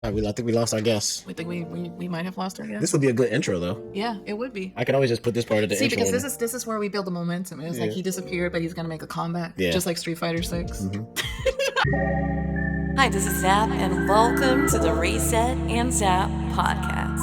All right, I think we lost our guest. We think we might have lost our guest. This would be a good intro, though. Yeah, it would be. I could always just put this part of the intro. See, because this is where we build the momentum. It was like he disappeared, but he's gonna make a comeback, just like Street Fighter 6. Hi, this is Zap, and welcome to the Reset and Zap podcast.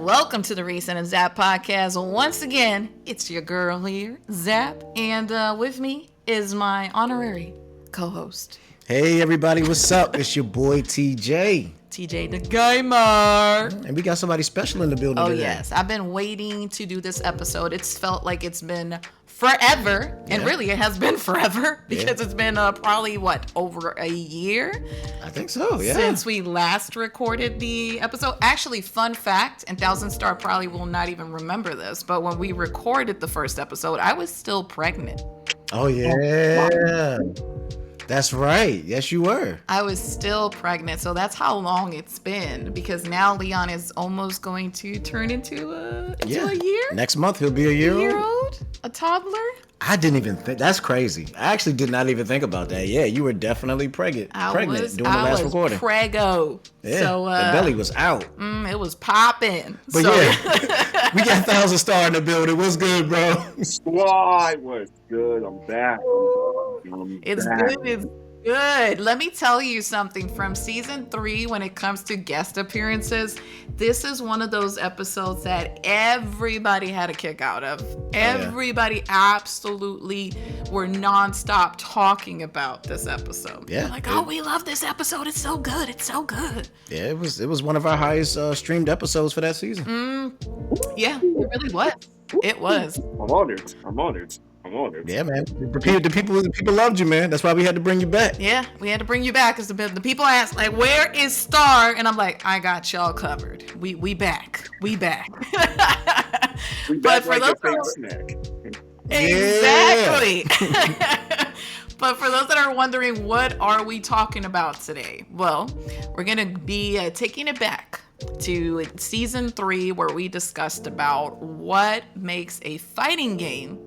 Welcome to the Reset and Zap podcast. Once again, it's your girl here, Zap, and with me is my honorary co-host. Hey everybody, what's up? It's your boy TJ. TJ the Gamer. And we got somebody special in the building today. Yes, I've been waiting to do this episode. It's felt like it's been forever, and really it has been forever because it's been probably over a year. I think so, since we last recorded the episode. Actually, fun fact, and Thousandstar probably will not even remember this, but when we recorded the first episode, I was still pregnant. Oh yeah. That's right. Yes, you were. I was still pregnant, so that's how long it's been. Because now Leon is almost going to turn into a year. Next month he'll be a year old, a toddler. I didn't even think. That's crazy. I actually did not even think about that. Yeah, you were definitely pregnant during the last recording. Prego. Yeah, so, the belly was out. It was popping. But we got Thousandstar in the building. What's good, bro? Squad was good. I'm back. It's good. It's good. Let me tell you something. From season 3, when it comes to guest appearances, this is one of those episodes that everybody had a kick out of. Everybody absolutely were nonstop talking about this episode. Yeah. Like, oh, we love this episode. It's so good. It's so good. Yeah, it was one of our highest streamed episodes for that season. Yeah, it really was. It was. I'm honored. Yeah, man. The people loved you, man. That's why we had to bring you back. Yeah, we had to bring you back because the people asked, like, where is Star? And I'm like, I got y'all covered. We back. We back. But for those snack. Exactly. But for those that are wondering, what are we talking about today? Well, we're going to be taking it back to season 3, where we discussed about what makes a fighting game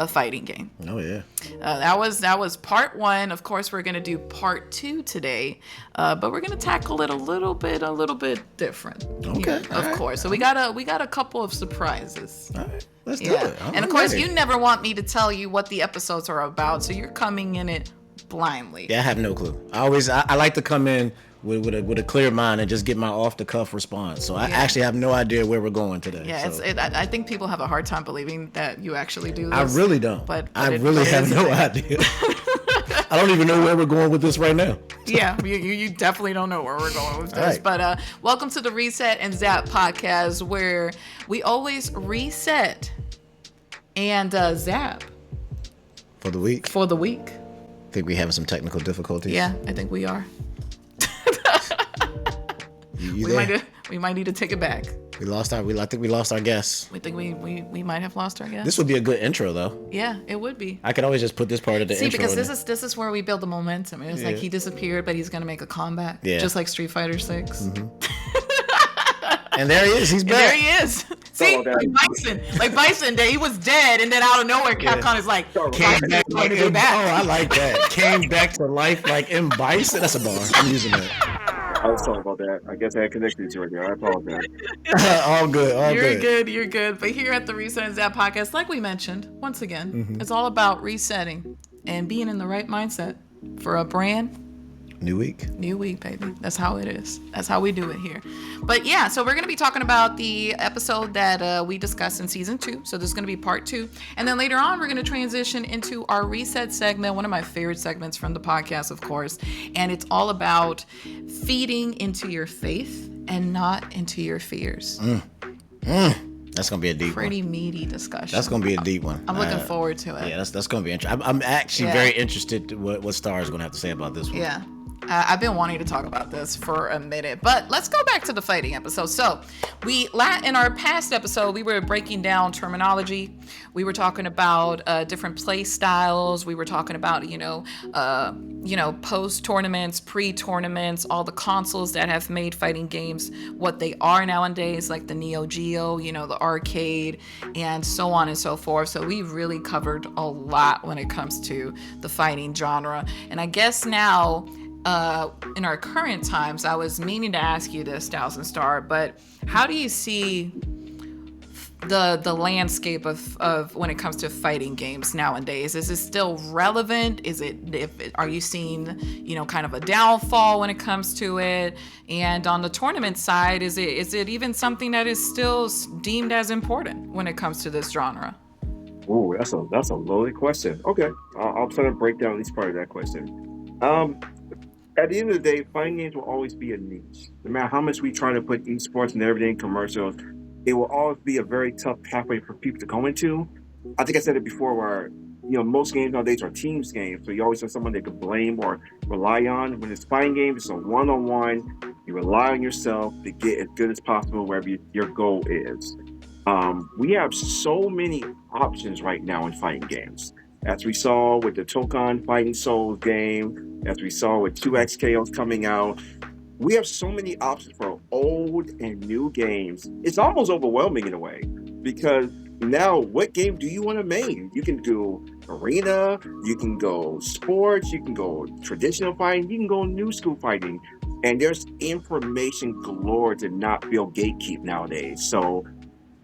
a fighting game. Oh yeah. That was part 1. Of course, we're gonna do part 2 today, but we're gonna tackle it a little bit different. Okay. Of course. So we got a couple of surprises. All right. Let's do it. And of course, you never want me to tell you what the episodes are about, so you're coming in it blindly. Yeah, I have no clue. I like to come in with a clear mind and just get my off the cuff response. So I actually have no idea where we're going today. Yeah, so. I think people have a hard time believing that you actually do this. I really don't. But I really have no idea. I don't even know where we're going with this right now. Yeah, you definitely don't know where we're going with this. Right. But welcome to the Reset and Zap podcast, where we always reset and zap For the week. I think we're having some technical difficulties. Yeah, I think we are. We might need to take it back. I think we lost our guest. We think we might have lost our guest. This would be a good intro, though. Yeah, it would be. I could always just put this part of the intro. See, because this is where we build the momentum. It was like he disappeared, but he's gonna make a comeback. Yeah. Just like Street Fighter 6. And there he is. He's back. There he is. See, like Bison, he was dead, and then out of nowhere, Capcom is like, Came back like to be back. Oh, I like that. Came back to life like M. Bison. That's a bar. I'm using that. I was talking about that. I guess I had connected to it there. I apologize. All good. You're good. But here at the Reset and Zap podcast, like we mentioned, once again, it's all about resetting and being in the right mindset for a brand New week, baby. That's how it is. That's how we do it here. But yeah, so we're going to be talking about the episode that we discussed in season 2. So this is going to be part 2. And then later on, we're going to transition into our reset segment, one of my favorite segments from the podcast, of course. And it's all about feeding into your faith and not into your fears. That's gonna be a deep Pretty meaty discussion. That's gonna be a deep one. I'm looking forward to it. Yeah, that's gonna be interesting. I'm actually very interested what Star is gonna have to say about this one. Yeah. I've been wanting to talk about this for a minute, but let's go back to the fighting episode. So in our past episode, we were breaking down terminology. We were talking about different play styles. We were talking about, post tournaments, pre-tournaments, all the consoles that have made fighting games what they are nowadays, like the Neo Geo, the arcade, and so on and so forth. So we really covered a lot when it comes to the fighting genre. And I guess now in our current times, I was meaning to ask you this, Thousandstar, but how do you see the landscape of when it comes to fighting games nowadays? Is it still relevant? Are you seeing, kind of a downfall when it comes to it? And on the tournament side, is it even something that is still deemed as important when it comes to this genre? Oh, that's a loaded question. Okay, I'll try to break down each part of that question. At the end of the day, fighting games will always be a niche. No matter how much we try to put esports and everything commercials, it will always be a very tough pathway for people to go into. I think I said it before, where most games nowadays are teams games, so you always have someone they can blame or rely on. When it's fighting games, it's a one-on-one. You rely on yourself to get as good as possible wherever your goal is. We have so many options right now in fighting games. As we saw with the Tokon Fighting Souls game, as we saw with 2XKO's coming out, we have so many options for old and new games. It's almost overwhelming in a way, because now what game do you want to main? You can do arena, you can go sports, you can go traditional fighting, you can go new school fighting, and there's information galore to not feel gatekeep nowadays. So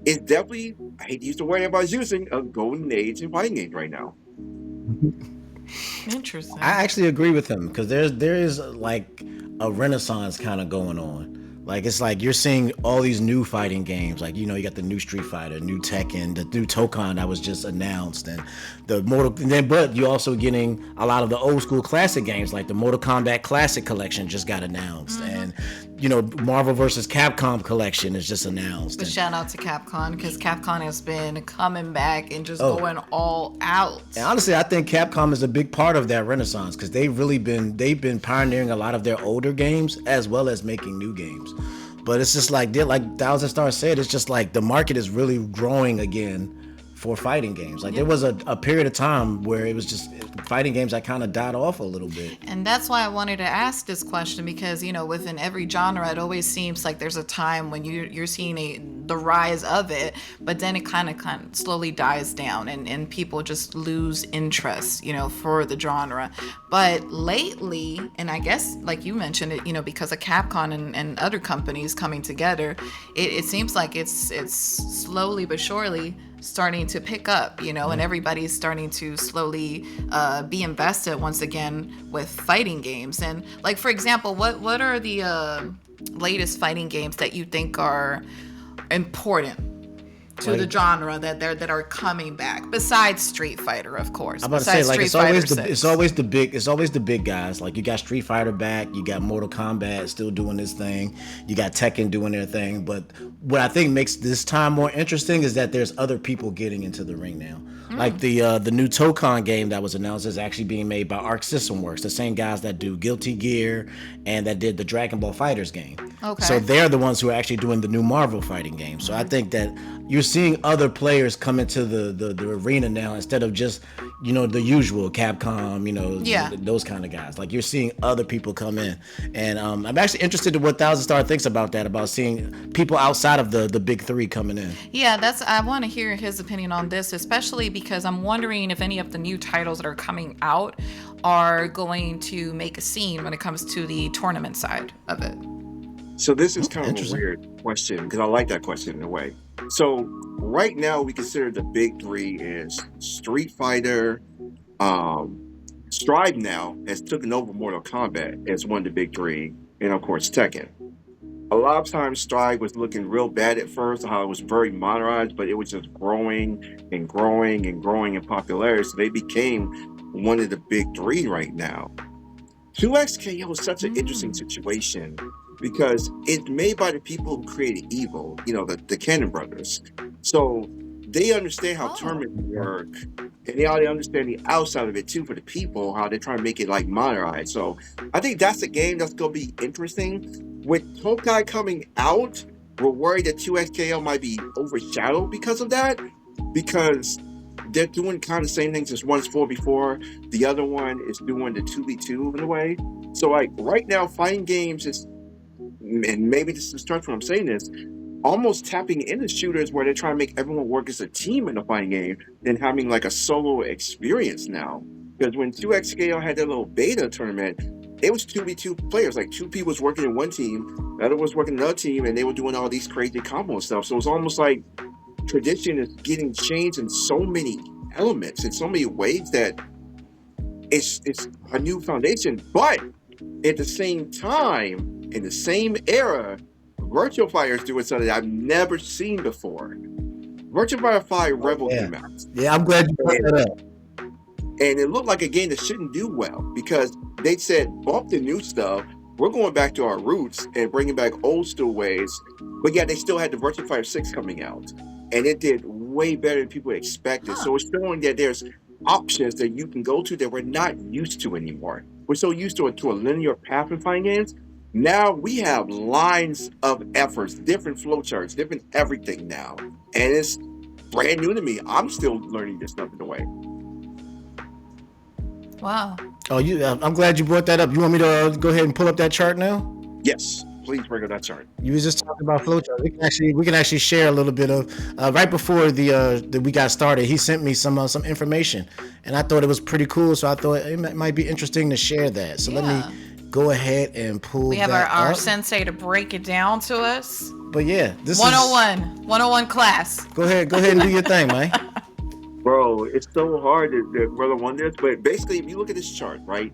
it's definitely, I hate to use the word everybody's using, a golden age in fighting games right now. Interesting. I actually agree with him, because there is like a renaissance kind of going on. Like, it's like you're seeing all these new fighting games. Like, you got the new Street Fighter, new Tekken, the new Tokon that was just announced, and the but you're also getting a lot of the old school classic games, like the Mortal Kombat Classic Collection just got announced, and Marvel vs. Capcom Collection is just announced. But shout out to Capcom, because Capcom has been coming back and just going all out. And honestly, I think Capcom is a big part of that renaissance, because they've been pioneering a lot of their older games as well as making new games. But it's just like Thousandstar said, it's just like the market is really growing again for fighting games. Like, there was a period of time where it was just fighting games that kind of died off a little bit. And that's why I wanted to ask this question, because within every genre, it always seems like there's a time when you're seeing the rise of it, but then it kind of slowly dies down, and people just lose interest for the genre. But lately, and I guess like you mentioned it, because of Capcom and other companies coming together, it seems like it's slowly but surely starting to pick up, and everybody's starting to slowly be invested once again with fighting games. And like, for example, what are the latest fighting games that you think are important to the genre that are coming back, besides Street Fighter, of course? I'm about to say, like, it's always the big guys. Like, you got Street Fighter back, you got Mortal Kombat still doing this thing, you got Tekken doing their thing. But what I think makes this time more interesting is that there's other people getting into the ring now. Like the new Tokon game that was announced is actually being made by Arc System Works, the same guys that do Guilty Gear and that did the Dragon Ball FighterZ game. Okay. So they're the ones who are actually doing the new Marvel fighting game. So I think that you're seeing other players come into the arena now, instead of just the usual Capcom, those kind of guys. Like, you're seeing other people come in, and I'm actually interested in what Thousandstar thinks about that, about seeing people outside of the big three coming in. Yeah, I want to hear his opinion on this, especially because I'm wondering if any of the new titles that are coming out are going to make a scene when it comes to the tournament side of it. So this is kind of a weird question, because I like that question in a way. So right now we consider the big three is Street Fighter. Strive now has taken over Mortal Kombat as one of the big three, and of course Tekken. A lot of times Strive was looking real bad at first, how it was very modernized, but it was just growing and growing and growing in popularity. So they became one of the big three right now. 2XKO is such an interesting situation, because it's made by the people who created Evo, the Cannon brothers. So they understand how tournaments work, and they understand the outside of it too, for the people, how they're trying to make it like modernized. So I think that's a game that's going to be interesting. With Tokai coming out, we're worried that 2XKO might be overshadowed because of that, because they're doing kind of the same things as one's 4v4. The other one is doing the 2v2 in a way. So like right now, fighting games is, and maybe this is starts when I'm saying this, almost tapping into shooters where they're trying to make everyone work as a team in a fighting game than having like a solo experience now. Because when 2XKO had their little beta tournament, it was 2v2 players. Like 2 people was working in one team, the other was working in another team, and they were doing all these crazy combo stuff. So it's almost like tradition is getting changed in so many elements, in so many ways that it's a new foundation. But at the same time, in the same era, Virtual Fire is doing something I've never seen before. Virtual Fire 5 Rebel came out. Yeah, I'm glad you brought that up. And it looked like a game that shouldn't do well because they said, bump the new stuff. We're going back to our roots and bringing back old school ways. But yeah, they still had the Virtual Fire 6 coming out. And it did way better than people expected. So it's showing that there's options that you can go to that we're not used to anymore. We're so used to a linear path in fighting games. Now we have lines of efforts, different flowcharts, different everything now. And it's brand new to me. I'm still learning this stuff in a way. Wow. Oh, I'm glad you brought that up. You want me to go ahead and pull up that chart now? Yes, please bring up that chart. You was just talking about flowchart. We can actually share a little bit of right before the we got started. He sent me some information, and I thought it was pretty cool. So I thought it might be interesting to share that. So let me go ahead and pull. We have that our up. sensei to break it down to us. But yeah, this 101 class. Go ahead and do your thing, man. Bro, it's so hard to brother one this, but basically, if you look at this chart, right,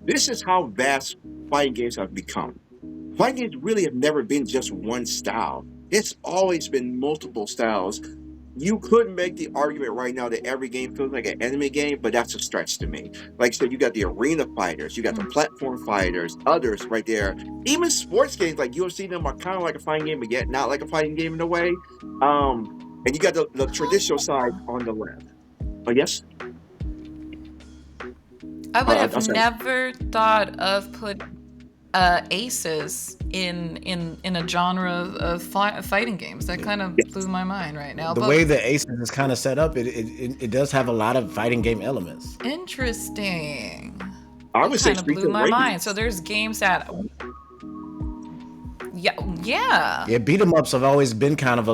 this is how vast fighting games have become. Fighting games really have never been just one style. It's always been multiple styles. You could make the argument right now that every game feels like an anime game, but that's a stretch to me. Like, so you got the arena fighters, you got the platform fighters, others right there. Even sports games like UFC, them are kind of like a fighting game, but yet not like a fighting game in a way. And you got the traditional side on the left. Oh, yes? I would have never thought of put aces in a genre of fighting games. That kind of blew my mind right now. The way the aces is kind of set up, it does have a lot of fighting game elements. Interesting. I would say kind of blew my mind. So there's games that yeah. Beat 'em ups have always been kind of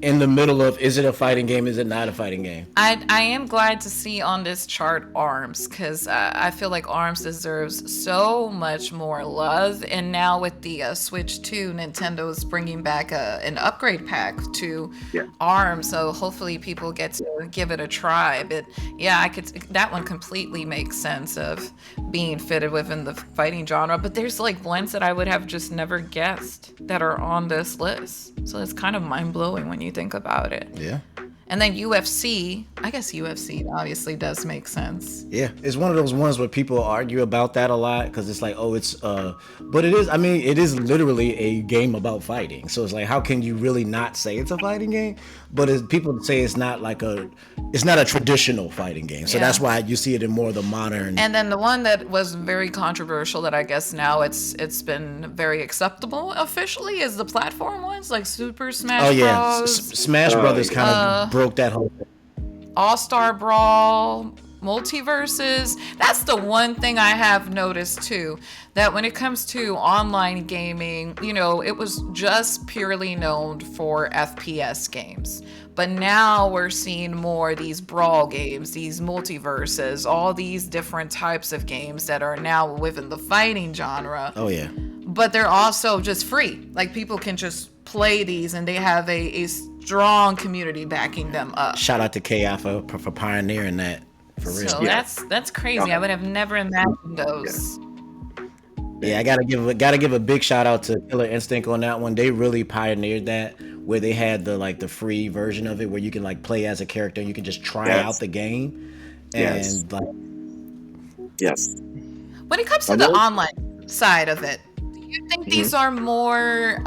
in the middle of, is it a fighting game? Is it not a fighting game? I am glad to see on this chart ARMS, because I feel like ARMS deserves so much more love. And now with the Switch 2, Nintendo's bringing back an upgrade pack to ARMS. So hopefully people get to give it a try. But yeah, that one completely makes sense of being fitted within the fighting genre. But there's like ones that I would have just never guessed that are on this list. So it's kind of mind-blowing when you think about it. Yeah. And then UFC, I guess UFC obviously does make sense. Yeah, it's one of those ones where people argue about that a lot because it's like, but it is, I mean, it is literally a game about fighting. So it's like, how can you really not say it's a fighting game? But people say it's not it's not a traditional fighting game. So that's why you see it in more of the modern. And then the one that was very controversial that I guess now it's been very acceptable officially is the platform ones like Super Smash Bros. Smash Brothers kind of broke that whole thing. All-Star Brawl, Multiverses. That's the one thing I have noticed too, that when it comes to online gaming, it was just purely known for FPS games. But now we're seeing more these brawl games, these multiverses, all these different types of games that are now within the fighting genre. Oh yeah. But they're also just free. Like people can just play these and they have a strong community backing them up. Shout out to KI for pioneering that. For real. So that's crazy. I would have never imagined those. Yeah, I gotta give a big shout out to Killer Instinct on that one. They really pioneered that, where they had the free version of it where you can play as a character and you can just try out the game. And when it comes to the online side of it, do you think these are more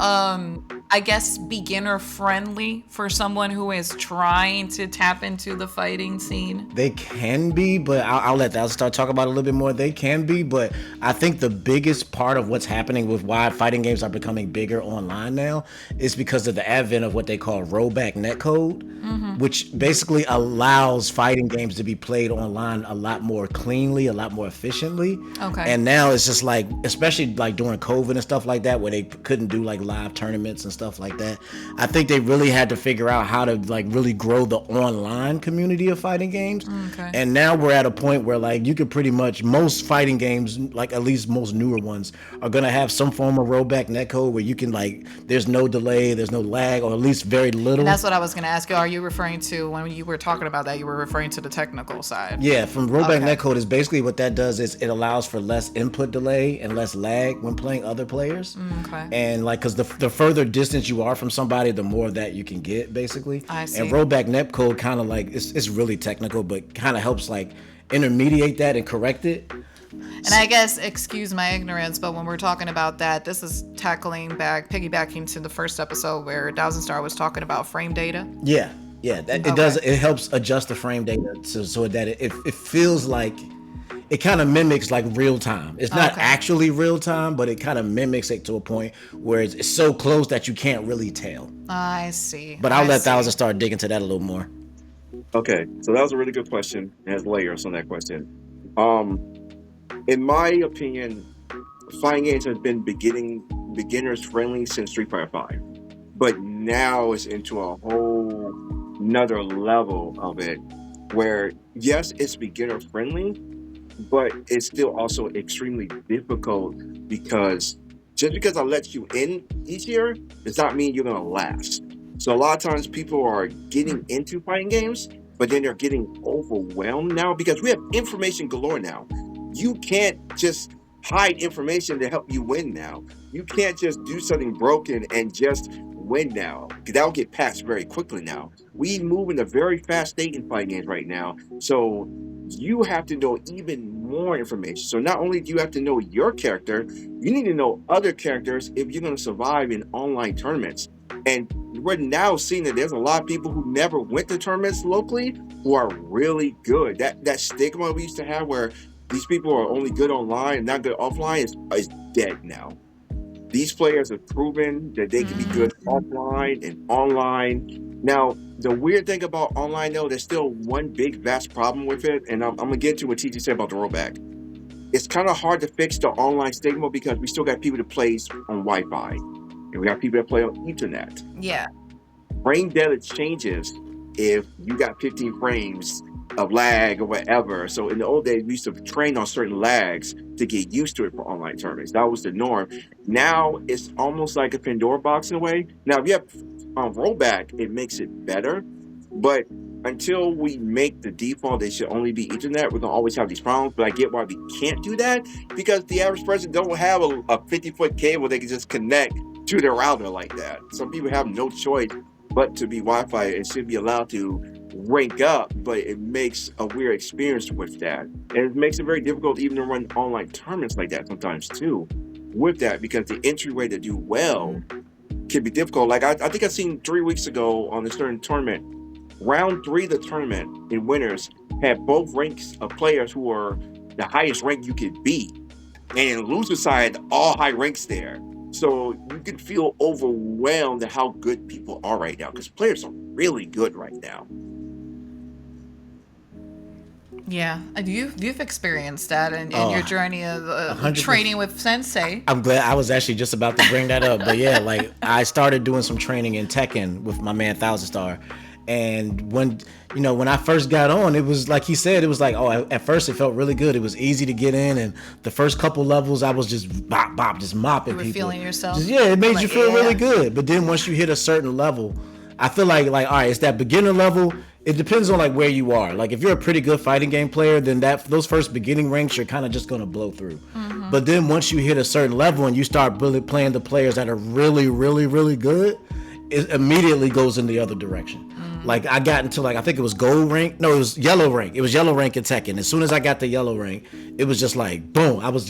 I guess beginner friendly for someone who is trying to tap into the fighting scene? They can be, but I'll let that start talking about it a little bit more. They can be, but I think the biggest part of what's happening with why fighting games are becoming bigger online now is because of the advent of what they call rollback netcode, which basically allows fighting games to be played online a lot more cleanly, a lot more efficiently. Okay. And now it's just especially during COVID and stuff like that, where they couldn't do live tournaments and stuff like that. I think they really had to figure out how to like really grow the online community of fighting games. Okay. And now we're at a point where like you could pretty much, most fighting games, like at least most newer ones, are gonna have some form of rollback netcode where you can like, there's no delay, there's no lag, or at least very little. And that's what I was going to ask you. Are you referring to, when you were talking about that, you were referring to the technical side? Yeah, from rollback Okay. netcode is basically what that does is it allows for less input delay and less lag when playing other players. Okay. And like, because the further distance you are from somebody, the more that you can get, basically. I see. And rollback netcode kind of like, it's really technical, but kind of helps like intermediate that and correct it. And I guess, excuse my ignorance, but when we're talking about that, this is piggybacking to the first episode where Thousandstar was talking about frame data. Yeah, it does. It helps adjust the frame data so that it feels like it kind of mimics like real time. It's not actually real time, but it kind of mimics it to a point where it's so close that you can't really tell. I see. But I'll let Thousandstar dig into that a little more. Okay, so that was a really good question. It has layers on that question. In my opinion, fighting games have been beginners friendly since Street Fighter V, but now it's into a whole another level of it, where yes, it's beginner friendly, but it's still also extremely difficult because just because I let you in easier does not mean you're gonna last. So a lot of times people are getting into fighting games, but then they're getting overwhelmed now because we have information galore now. You can't just hide information to help you win now. You can't just do something broken and just win now, because that'll get patched very quickly now. We move in a very fast state in fighting games right now, so you have to know even more information. So not only do you have to know your character, you need to know other characters if you're going to survive in online tournaments. And we're now seeing that there's a lot of people who never went to tournaments locally who are really good. That stigma we used to have where these people are only good online and not good offline is dead now. These players have proven that they can be good offline and online. Now, the weird thing about online, though, there's still one big, vast problem with it, and I'm going to get to what TT said about the rollback. It's kind of hard to fix the online stigma because we still got people that play on Wi-Fi, and we got people that play on Ethernet. Yeah. Frame data changes if you got 15 frames of lag or whatever. So in the old days, we used to train on certain lags to get used to it for online tournaments. That was the norm. Now it's almost like a Pandora box in a way. Now if you have rollback, it makes it better. But until we make the default, it should only be Ethernet, we're gonna always have these problems. But I get why we can't do that, because the average person don't have a 50-foot cable they can just connect to their router like that. Some people have no choice but to be Wi-Fi and should be allowed to rank up, but it makes a weird experience with that. And it makes it very difficult even to run online tournaments like that sometimes too with that, because the entryway to do well can be difficult. Like I think I seen 3 weeks ago on a certain tournament, round 3 of the tournament in winners had both ranks of players who were the highest rank you could be. And in loser side, all high ranks there. So you can feel overwhelmed at how good people are right now, because players are really good right now. Yeah, you've experienced that in your journey of 100%. training with Sensei. I'm glad. I was actually just about to bring that up, but yeah, like I started doing some training in Tekken with my man Thousandstar, and when I first got on, it was like he said, it was like, at first it felt really good. It was easy to get in, and the first couple levels I was just bop, just mopping You were people. feeling yourself. It made you feel really yeah. good. But then once you hit a certain level, I feel like all right, it's that beginner level. It depends on like where you are. Like if you're a pretty good fighting game player, then those first beginning ranks you're kind of just gonna blow through. Mm-hmm. But then once you hit a certain level and you start really playing the players that are really, really, really good, it immediately goes in the other direction. Like I got into like, I think it was gold rank. No, it was yellow rank. It was yellow rank in Tekken. As soon as I got the yellow rank, it was just like, boom. I was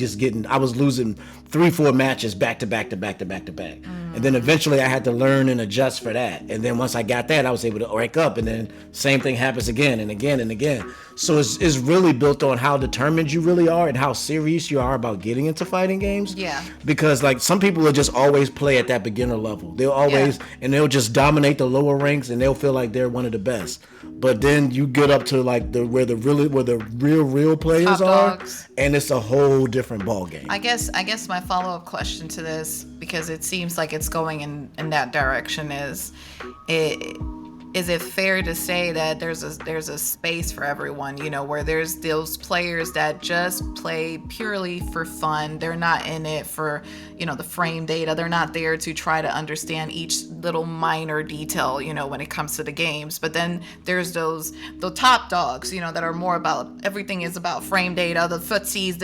losing 3-4 matches back to back. And then eventually I had to learn and adjust for that. And then once I got that, I was able to rank up, and then same thing happens again and again and again. So it's really built on how determined you really are and how serious you are about getting into fighting games. Yeah. Because like some people will just always play at that beginner level. They'll always, and they'll just dominate the lower ranks and they'll feel like they're one of the best. But then you get up to like where the real players Top are, dogs. and it's a whole different ball game. I guess my follow-up question to this, because it seems like it's it's going in that direction. Is it fair to say that there's a space for everyone, where there's those players that just play purely for fun? They're not in it for, the frame data. They're not there to try to understand each little minor detail, when it comes to the games. But then there's the top dogs, that are more about, everything is about frame data, the footsies,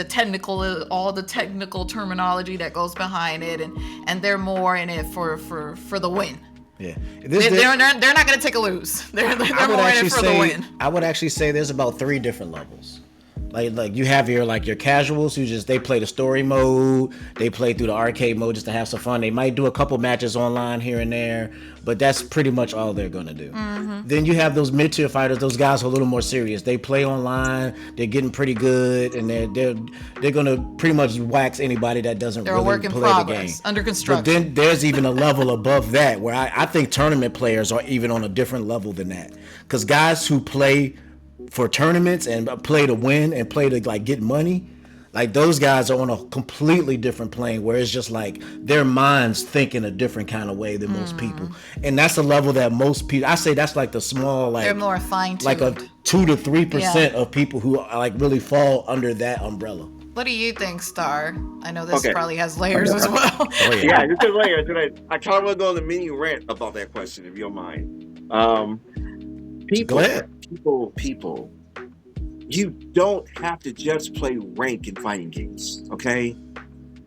all the technical terminology that goes behind it, and they're more in it for the win. Yeah, they're not going to take a lose. They're more in it for the win. I would actually say there's about 3 different levels. Like you have your casuals who they play the story mode, they play through the arcade mode just to have some fun. They might do a couple matches online here and there, but that's pretty much all they're gonna do. Mm-hmm. Then you have those mid-tier fighters, those guys who are a little more serious. They play online, they're getting pretty good, and they're gonna pretty much wax anybody that doesn't really play the game. Under construction. But then there's even a level above that where I think tournament players are even on a different level than that, because guys who play for tournaments and play to win and play to get money, those guys are on a completely different plane where it's just their minds think in a different kind of way than most people, and that's a level that most people, I say that's the small they're more fine-tuned, a 2 to 3% of people who really fall under that umbrella. What do you think, Star? I know this probably has layers as well. Oh, yeah, this is layers. I kind of want to go on a mini rant about that question, if you don't mind. People, you don't have to just play rank in fighting games, okay?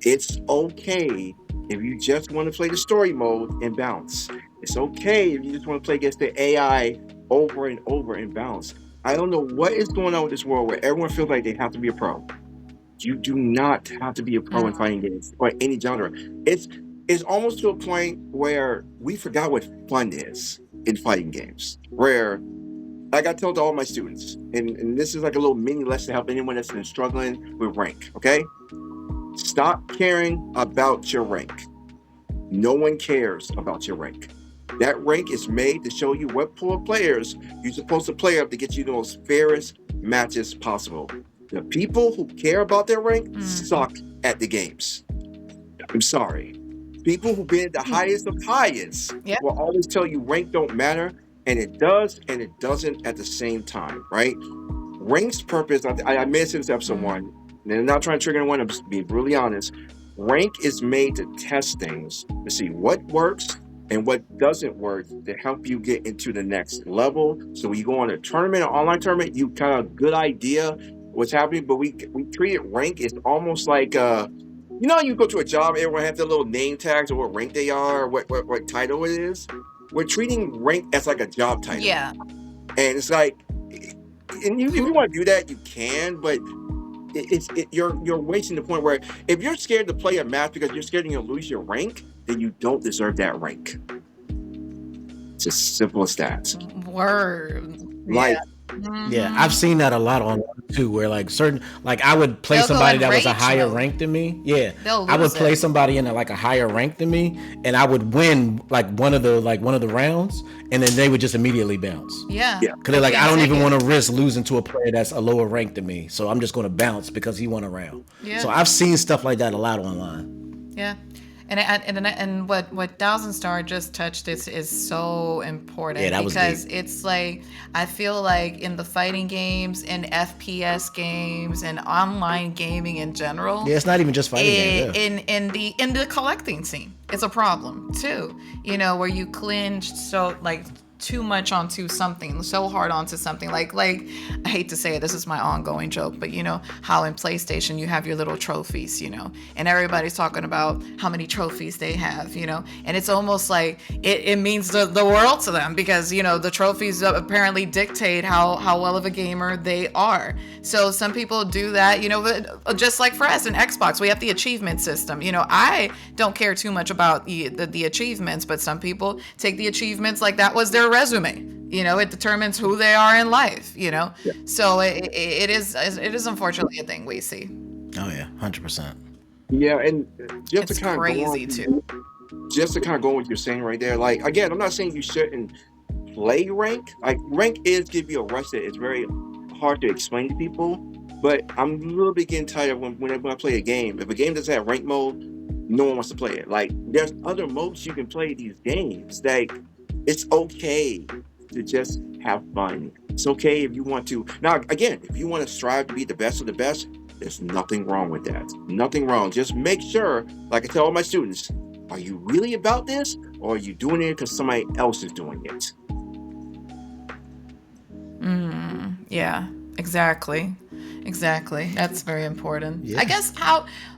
It's okay if you just want to play the story mode and bounce. It's okay if you just want to play against the AI over and over and bounce. I don't know what is going on with this world where everyone feels like they have to be a pro. You do not have to be a pro in fighting games or any genre. It's almost to a point where we forgot what fun is in fighting games, where like I told all my students, and this is a little mini lesson to help anyone that's been struggling with rank, okay? Stop caring about your rank. No one cares about your rank. That rank is made to show you what pool of players you're supposed to play up to get you the most fairest matches possible. The people who care about their rank suck at the games. I'm sorry. People who've been the highest of highest will always tell you rank don't matter. And it does, and it doesn't at the same time, right? Rank's purpose, I made this in episode 1, and I'm not trying to trigger anyone, I'm just being brutally honest. Rank is made to test things, to see what works and what doesn't work, to help you get into the next level. So when you go on a tournament, an online tournament, you kind of good idea what's happening, but we treat it rank as almost like, you go to a job, everyone has their little name tags or what rank they are, or what title it is. We're treating rank as a job title. Yeah. And it's and if you want to do that, you can, but you're wasting the point where if you're scared to play a match because you're scared you're going to lose your rank, then you don't deserve that rank. It's as simple as that. Word. Yeah, I've seen that a lot online too, where I would play somebody that was a higher rank than me. Yeah, I would play somebody in a higher rank than me, and I would win one of the rounds, and then they would just immediately bounce. Yeah, because they're I don't even want to risk losing to a player that's a lower rank than me, so I'm just going to bounce because he won a round. Yeah. So I've seen stuff like that a lot online. Yeah. And what Thousandstar just touched is so important, because it's I feel like in the fighting games and FPS games and online gaming in general, it's not even just fighting games. In the collecting scene, it's a problem too. Where you clinch too much onto something, so hard onto something. Like I hate to say it, this is my ongoing joke, but how in PlayStation you have your little trophies, and everybody's talking about how many trophies they have, and it's almost like it means the world to them, because the trophies apparently dictate how well of a gamer they are. So some people do that, but just like for us in Xbox, we have the achievement system. I don't care too much about the achievements, but some people take the achievements like that was their resume. It determines who they are in life. Yeah. So it is unfortunately a thing we see. Oh yeah, 100%. Yeah, and just it's to kind crazy of go on what you're saying right there. Again, I'm not saying you shouldn't play rank. Rank is give you a rush that it's very hard to explain to people. But I'm a little bit getting tired of when I play a game. If a game doesn't have rank mode, no one wants to play it. Like, there's other modes you can play these games. Like, it's okay to just have fun. It's okay if you want to. Now, again, if you want to strive to be the best of the best, there's nothing wrong with that. Nothing wrong. Just make sure, like I tell all my students, are you really about this, or are you doing it because somebody else is doing it? Yeah, exactly. Exactly. That's very important. Yeah. I guess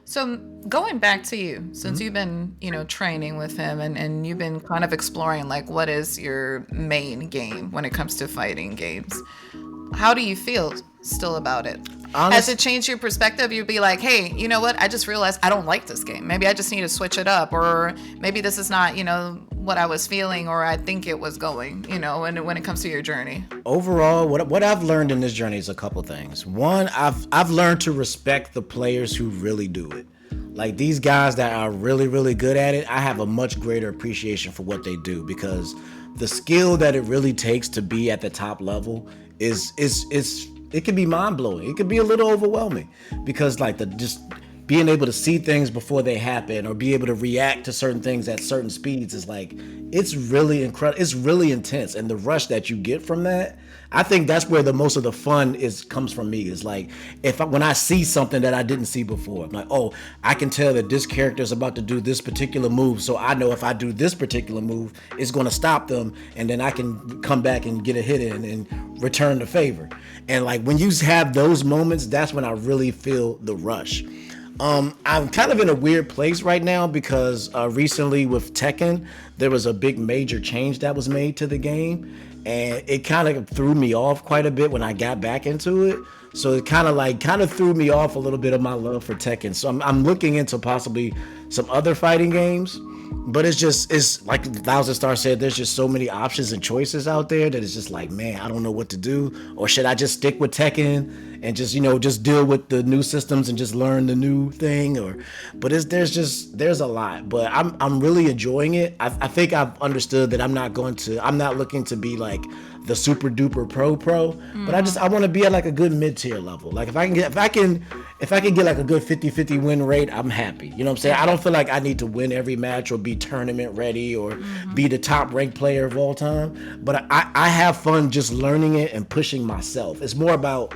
so going back to you, since you've been, training with him and you've been kind of exploring like what is your main game when it comes to fighting games. How do you feel still about it? Has it changed your perspective? You'd be like, hey, you know what? I just realized I don't like this game. Maybe I just need to switch it up, or maybe this is not, what I was feeling or I think it was going, when it comes to your journey. Overall, what I've learned in this journey is a couple things. One, I've learned to respect the players who really do it. Like these guys that are really, really good at it, I have a much greater appreciation for what they do, because the skill that it really takes to be at the top level is it can be mind blowing. It can be a little overwhelming, because like just being able to see things before they happen or be able to react to certain things at certain speeds is like, it's really incredible. It's really intense. And the rush that you get from that, I think that's where the most of the fun comes from me. Is like, when I see something that I didn't see before, I'm like, oh, I can tell that this character is about to do this particular move. So I know if I do this particular move, it's going to stop them. And then I can come back and get a hit in and return the favor. And like when you have those moments, that's when I really feel the rush. I'm kind of in a weird place right now because recently with Tekken, there was a big major change that was made to the game, and it kind of threw me off quite a bit when I got back into it. So it kind of threw me off a little bit of my love for Tekken. So I'm looking into possibly some other fighting games, but it's like Thousandstar said, there's just so many options and choices out there that it's just like, man, I don't know what to do. Or should I just stick with Tekken and just deal with the new systems and just learn the new thing? But there's a lot. But I'm really enjoying it. I think I've understood that I'm not looking to be like the super duper pro, but I want to be at like a good mid-tier level. Like if I can get like a good 50-50 win rate, I'm happy. You know what I'm saying? I don't feel like I need to win every match or be tournament ready or be the top ranked player of all time. But I have fun just learning it and pushing myself. It's more about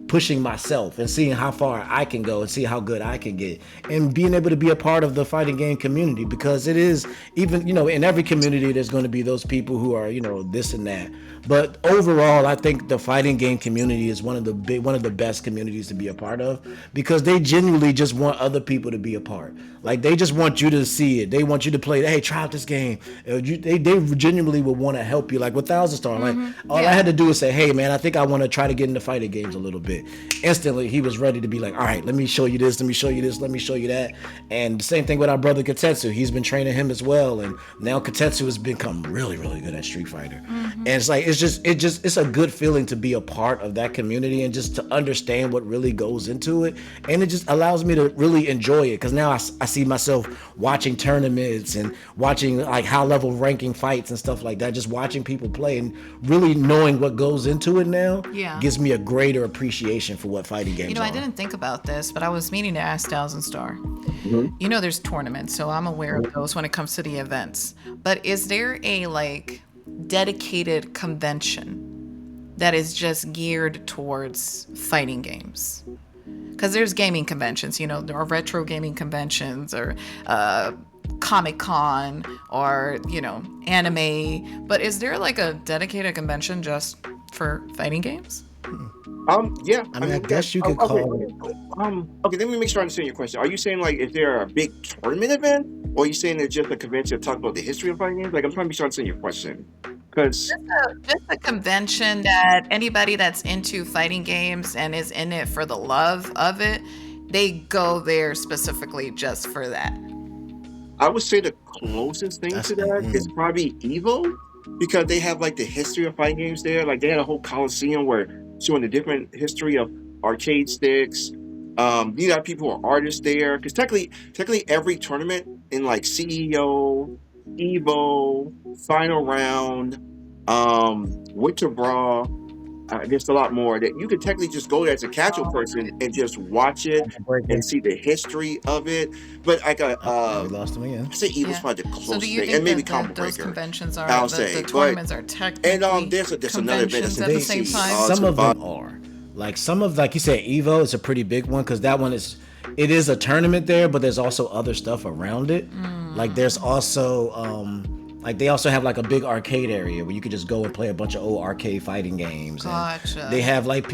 pushing myself and seeing how far I can go and see how good I can get, and being able to be a part of the fighting game community, because it is, even, in every community there's going to be those people who are, this and that. But overall, I think the fighting game community is one of the best communities to be a part of, because they genuinely just want other people to be a part. Like they just want you to see it. They want you to play. Hey, try out this game. They genuinely would want to help you. Like with Thousandstar, like all I had to do is say, hey man, I think I want to try to get into fighting games a little bit. Instantly, he was ready to be like, all right, let me show you this. Let me show you this. Let me show you that. And the same thing with our brother Katetsu. He's been training him as well, and now Katetsu has become really, really good at Street Fighter. And it's like it's a good feeling to be a part of that community and just to understand what really goes into it. And it just allows me to really enjoy it, because now I see myself watching tournaments and watching like high level ranking fights and stuff like that. Just watching people play and really knowing what goes into it now gives me a greater appreciation for what fighting games are. I didn't think about this, but I was meaning to ask Thousandstar. There's tournaments, so I'm aware of those when it comes to the events. But is there a like dedicated convention that is just geared towards fighting games? Because there's gaming conventions, there are retro gaming conventions, or Comic-Con, or anime. But is there like a dedicated convention just for fighting games? Yeah. I mean, I guess you could call it. Okay, let me make sure I understand your question. Are you saying like, is there a big tournament event, or are you saying it's just a convention to talk about the history of fighting games? Like, I'm trying to be sure I understand your question. Because just a convention that anybody that's into fighting games and is in it for the love of it, they go there specifically just for that. I would say the closest thing to that is probably Evo, because they have like the history of fighting games there. Like they had a whole coliseum where showing the different history of arcade sticks. You got people who are artists there, because technically every tournament in like CEO, Evo, Final Round, Winter Brawl, there's a lot more that you could technically just go there as a casual person and just watch it and see the history of it. But like We lost him again. I say Evil's Yeah. probably the So do closest you thing, and think maybe that Combo those Breaker. conventions are I'll the say, tournaments are but technically there's another event conventions that's at the same big. time? Some of them are. Like some of, like you said, Evo is a pretty big one because that one it is a tournament there, but there's also other stuff around it. Like there's also like they also have like a big arcade area where you could just go and play a bunch of old arcade fighting games. And Gotcha. they have like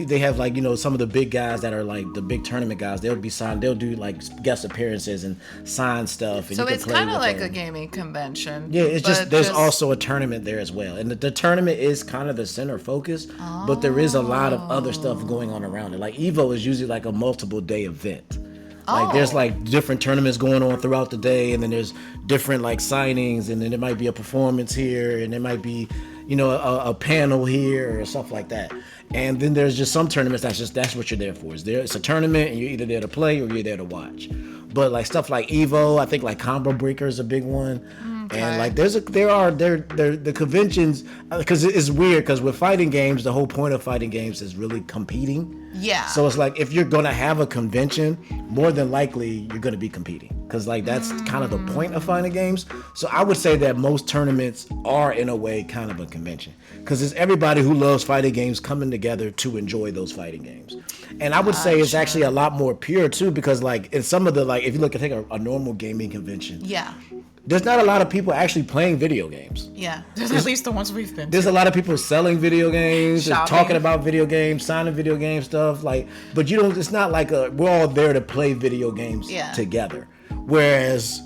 some of the big guys that are like the big tournament guys. They'll be signed. They'll do like guest appearances and sign stuff. And So you can it's play kind of with like them. a gaming convention. Yeah, it's just but there's also a tournament there as well, and the tournament is kind of the center focus, but there is a lot of other stuff going on around it. Like Evo is usually like a multiple day event. Like there's like different tournaments going on throughout the day, and then there's different like signings, and then there might be a performance here, and there might be, a panel here or stuff like that. And then there's just some tournaments that's what you're there for. It's a tournament, and you're either there to play or you're there to watch. But like stuff like Evo, I think like Combo Breaker is a big one. Okay. And like the conventions, because it's weird because with fighting games, the whole point of fighting games is really competing. Yeah. So it's like if you're gonna have a convention, more than likely you're gonna be competing because like that's kind of the point of fighting games. So I would say that most tournaments are in a way kind of a convention because it's everybody who loves fighting games coming together to enjoy those fighting games. And I would say it's actually a lot more pure too because like in some of the like if you look at a normal gaming convention, Yeah. there's not a lot of people actually playing video games. Yeah. At least the ones we've been to. There's a lot of people selling video games, and Shopping. talking about video games, signing video game stuff. Like, but you don't. It's not like we're all there to play video games together. Whereas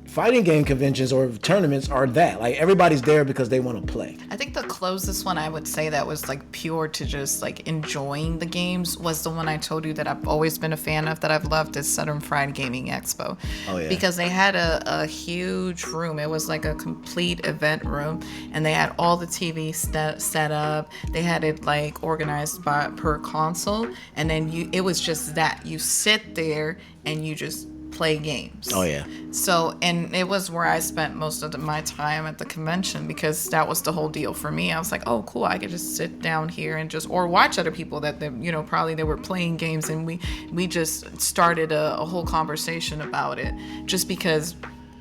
fighting game conventions or tournaments are that like everybody's there because they want to play. I think the closest one I would say that was like pure to just like enjoying the games was the one I told you that I've always been a fan of that I've loved is Southern Fried Gaming Expo. Oh, yeah. Because they had a huge room. It was like a complete event room and they had all the TV set up. They had it like organized per console and then it was just that. You sit there and you just play games. Oh yeah. So, and it was where I spent most of my time at the convention because that was the whole deal for me. I was like, oh, cool. I could just sit down here and or watch other people that they, probably they were playing games and we just started a whole conversation about it just because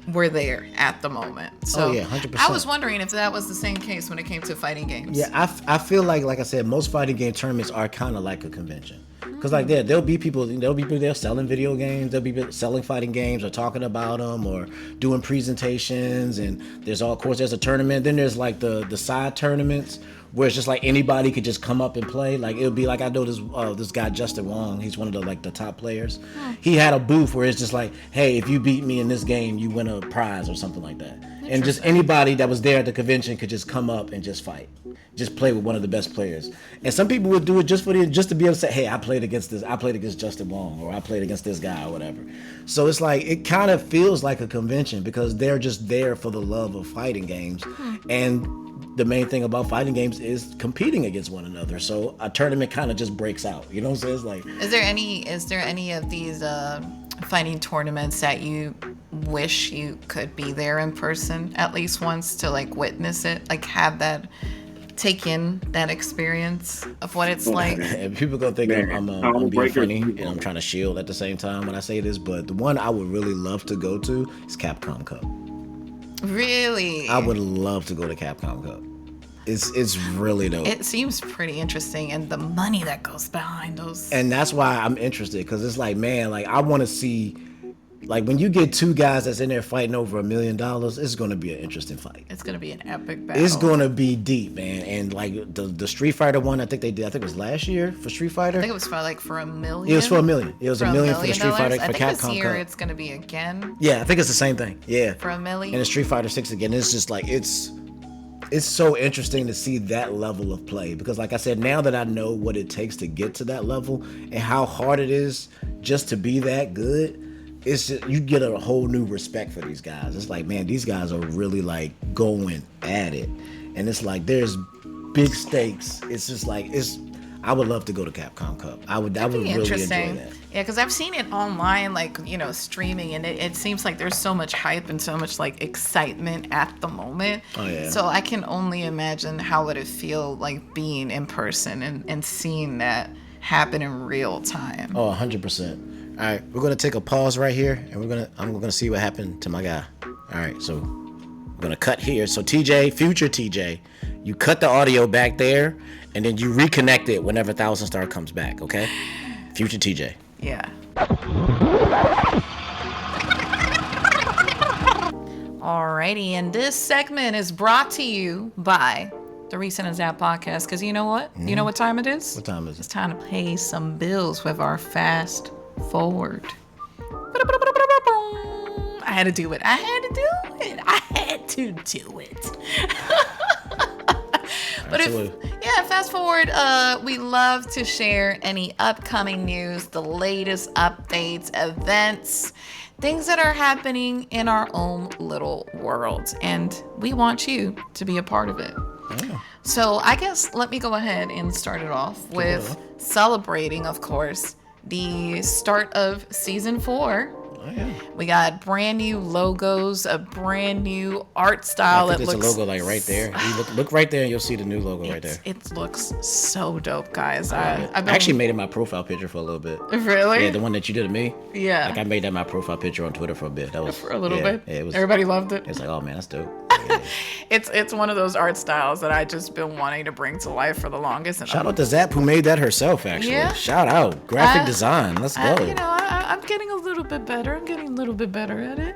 we're there at the moment. So Oh, yeah, 100%. I was wondering if that was the same case when it came to fighting games. Yeah, I feel like I said, most fighting game tournaments are kind of like a convention. Because like there'll be people there selling video games, there'll be people selling fighting games or talking about them or doing presentations, and there's a tournament. Then there's like the side tournaments where it's just like anybody could just come up and play. Like it'll be like I know this guy Justin Wong, he's one of the top players. He had a booth where it's just like, hey, if you beat me in this game, you win a prize or something like that. And just anybody that was there at the convention could just come up and just fight, just play with one of the best players. And some people would do it just to be able to say, hey, I played against Justin Wong, or I played against this guy or whatever. So it's like it kind of feels like a convention because they're just there for the love of fighting games. And the main thing about fighting games is competing against one another. So a tournament kind of just breaks out. You know what I'm saying? It's like, Is there any of these fighting tournaments that you wish you could be there in person at least once to like witness it, like have that, take in that experience of what it's like? and people gonna think I'm being funny and I'm trying to shield at the same time when I say this, but the one I would really love to go to is Capcom Cup. Really? I would love to go to Capcom Cup. It's really dope. It seems pretty interesting, and the money that goes behind those. And that's why I'm interested, because it's like, man, like I want to see, like when you get two guys that's in there fighting over $1 million, it's going to be an interesting fight. It's going to be an epic battle. It's going to be deep, man. And like the Street Fighter one, I think it was last year for Street Fighter. I think it was for $1 million. It was for $1 million. It was $1 million for the Street Fighter for I think Capcom this year Cup. it's going to be again. Yeah, I think it's the same thing. Yeah. For $1 million. And the Street Fighter 6 again. It's just like it's so interesting to see that level of play, because like I said, now that I know what it takes to get to that level and how hard it is just to be that good, it's just, you get a whole new respect for these guys. It's like, man, these guys are really like going at it, and it's like there's big stakes. It's just like I would love to go to Capcom Cup. I would really enjoy that. Yeah, because I've seen it online, like, streaming, and it seems like there's so much hype and so much, like, excitement at the moment. Oh, yeah. So I can only imagine how would it feel like being in person and seeing that happen in real time. Oh, 100%. All right, we're going to take a pause right here, and I'm going to see what happened to my guy. All right, so I'm going to cut here. So TJ, future TJ, you cut the audio back there, and then you reconnect it whenever Thousandstar comes back, okay? Future TJ. Yeah. Alrighty, and this segment is brought to you by the Reset and Zap podcast, because you know what? You know what time it is? What time is it? It's time to pay some bills with our fast forward. I had to do it. But fast forward, we love to share any upcoming news, the latest updates, events, things that are happening in our own little world. And we want you to be a part of it. Yeah. So I guess let me go ahead and start it off with celebrating, of course, the start of season 4. Oh, yeah. We got brand new logos, a brand new art style. I think there's a logo like right there. You look right there and you'll see the new logo right there. It looks so dope, guys. I actually made it my profile picture for a little bit. Really? Yeah, the one that you did to me. Yeah. Like I made that my profile picture on Twitter for a bit. That was For a little bit. Yeah, it was. Everybody loved it. It's like, oh man, that's dope. Yeah. It's one of those art styles that I just been wanting to bring to life for the longest. And Shout out to Zap who made that herself. Actually, Yeah. Shout out graphic design. Let's go. I'm getting a little bit better. I'm getting a little bit better at it.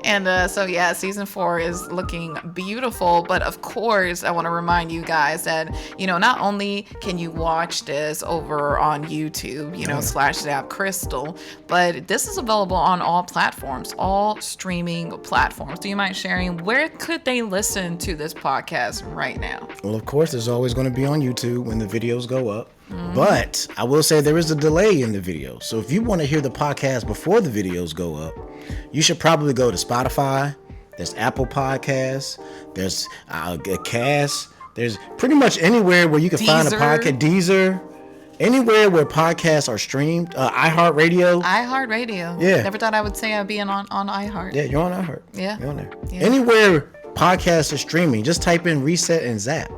And so yeah, season 4 is looking beautiful. But of course, I want to remind you guys that not only can you watch this over on YouTube, /ZapCristal, but this is available on all platforms, all streaming platforms. Do you mind sharing where could they listen to this podcast right now? Well, of course, it's always going to be on YouTube when the videos go up. But I will say there is a delay in the video. So if you want to hear the podcast before the videos go up, you should probably go to Spotify. There's Apple Podcasts. There's Cast. There's pretty much anywhere where you can find a podcast. Deezer. Anywhere where podcasts are streamed. iHeartRadio. iHeartRadio. Yeah. Never thought I would say I'd be on iHeart. Yeah, you're on iHeart. Yeah. You're on there. Yeah. Anywhere podcasts are streaming, just type in Reset and Zap.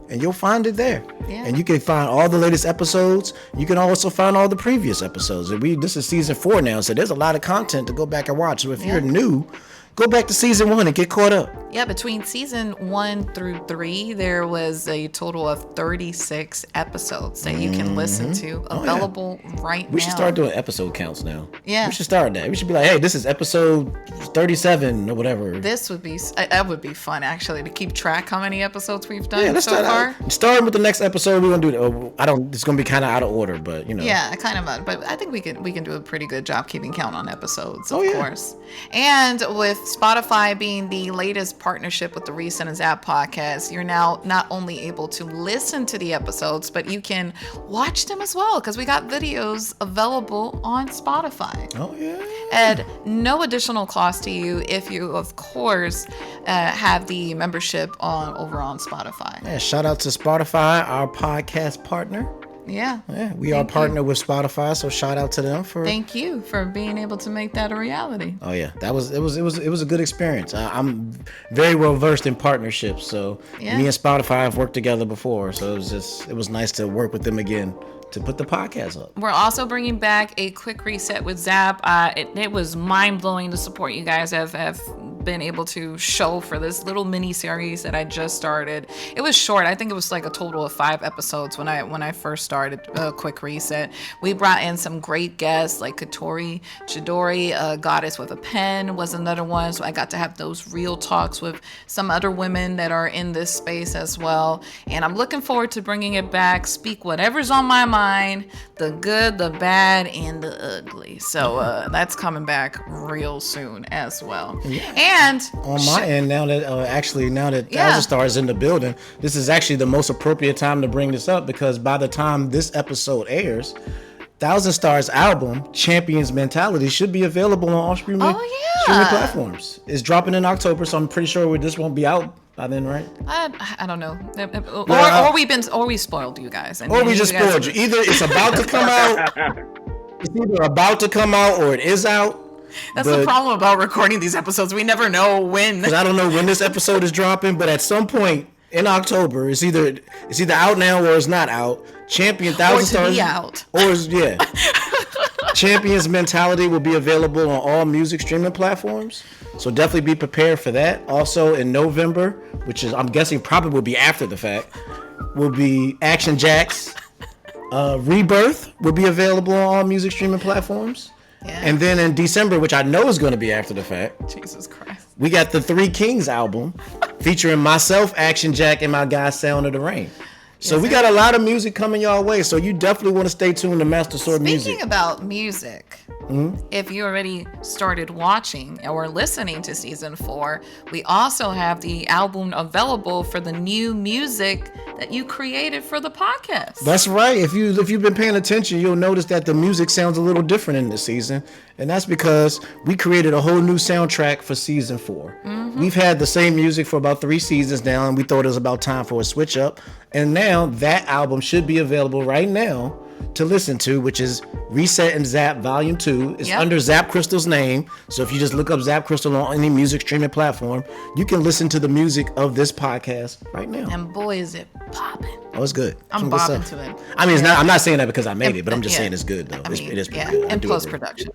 And you'll find it there. Yeah. And you can find all the latest episodes. You can also find all the previous episodes. And this is season 4 now, so there's a lot of content to go back and watch. So if you're new, go back to season 1 and get caught up. Yeah, between season 1 through 3, there was a total of 36 episodes that you can listen to, available right now. We should start doing episode counts now. Yeah. We should start that. We should be like, hey, this is episode 37 or whatever. That would be fun, actually, to keep track how many episodes we've done let's so far. Starting with the next episode, we're gonna do. It's gonna be kind of out of order, but Yeah, kind of. But I think we can do a pretty good job keeping count on episodes, of course. And with Spotify being the latest partnership with the Reset and Zap podcast, you're now not only able to listen to the episodes, but you can watch them as well, because we got videos available on Spotify. Oh yeah. At no additional cost to you if you, of course, have the membership over on Spotify. Yeah, shout out to Spotify, our podcast partner. Yeah. We are partnered with Spotify, so shout out to them for. Thank you for being able to make that a reality. Oh yeah, it was a good experience. I'm very well versed in partnerships, so me and Spotify have worked together before, so it was nice to work with them again to put the podcast up. We're also bringing back a quick reset with Zap. It was mind-blowing the support you guys have been able to show for this little mini series that I just started. It was short. I think it was like a total of 5 episodes when I first started Quick Reset. We brought in some great guests like Katori Chidori, Goddess with a Pen was another one. So I got to have those real talks with some other women that are in this space as well. And I'm looking forward to bringing it back. Speak whatever's on my mind, the good, the bad, and the ugly. So that's coming back real soon as well. And on my end, now that Thousandstar is in the building, this is actually the most appropriate time to bring this up, because by the time this episode airs, Thousandstar's album Champions Mentality should be available on all streaming platforms. It's dropping in October, so I'm pretty sure this won't be out by then, right? I don't know. Or we spoiled you guys. Or we just spoiled you. Either it's about to come out, it's either about to come out or it is out. That's the problem about recording these episodes. We never know when. Because I don't know when this episode is dropping, but at some point in October, it's either out now or it's not out. Champion Thousandstar. Or to be out. Champion's Mentality will be available on all music streaming platforms. So definitely be prepared for that. Also in November, which is I'm guessing probably will be after the fact, will be Action Jack's Rebirth will be available on all music streaming platforms. Yeah. And then in December, which I know is going to be after the fact, Jesus Christ, we got the Three Kings album featuring myself, Action Jack, and my guy Sound of the Rain. So we got a lot of music coming y'all way. So you definitely want to stay tuned to Master Sword Music. Speaking about music, if you already started watching or listening to season 4, we also have the album available for the new music that you created for the podcast. That's right. If you've been paying attention, you'll notice that the music sounds a little different in this season. And that's because we created a whole new soundtrack for season 4. We've had the same music for about 3 seasons now, and we thought it was about time for a switch up. And now that album should be available right now to listen to, which is Reset and Zap Volume 2. It's under ZapCristal's name. So if you just look up ZapCristal on any music streaming platform, you can listen to the music of this podcast right now. And boy, is it popping. Oh, it's good. I'm bopping to it. I mean, it's not. I'm not saying that because I made it, but I'm just saying it's good though. It is pretty good. And post-production.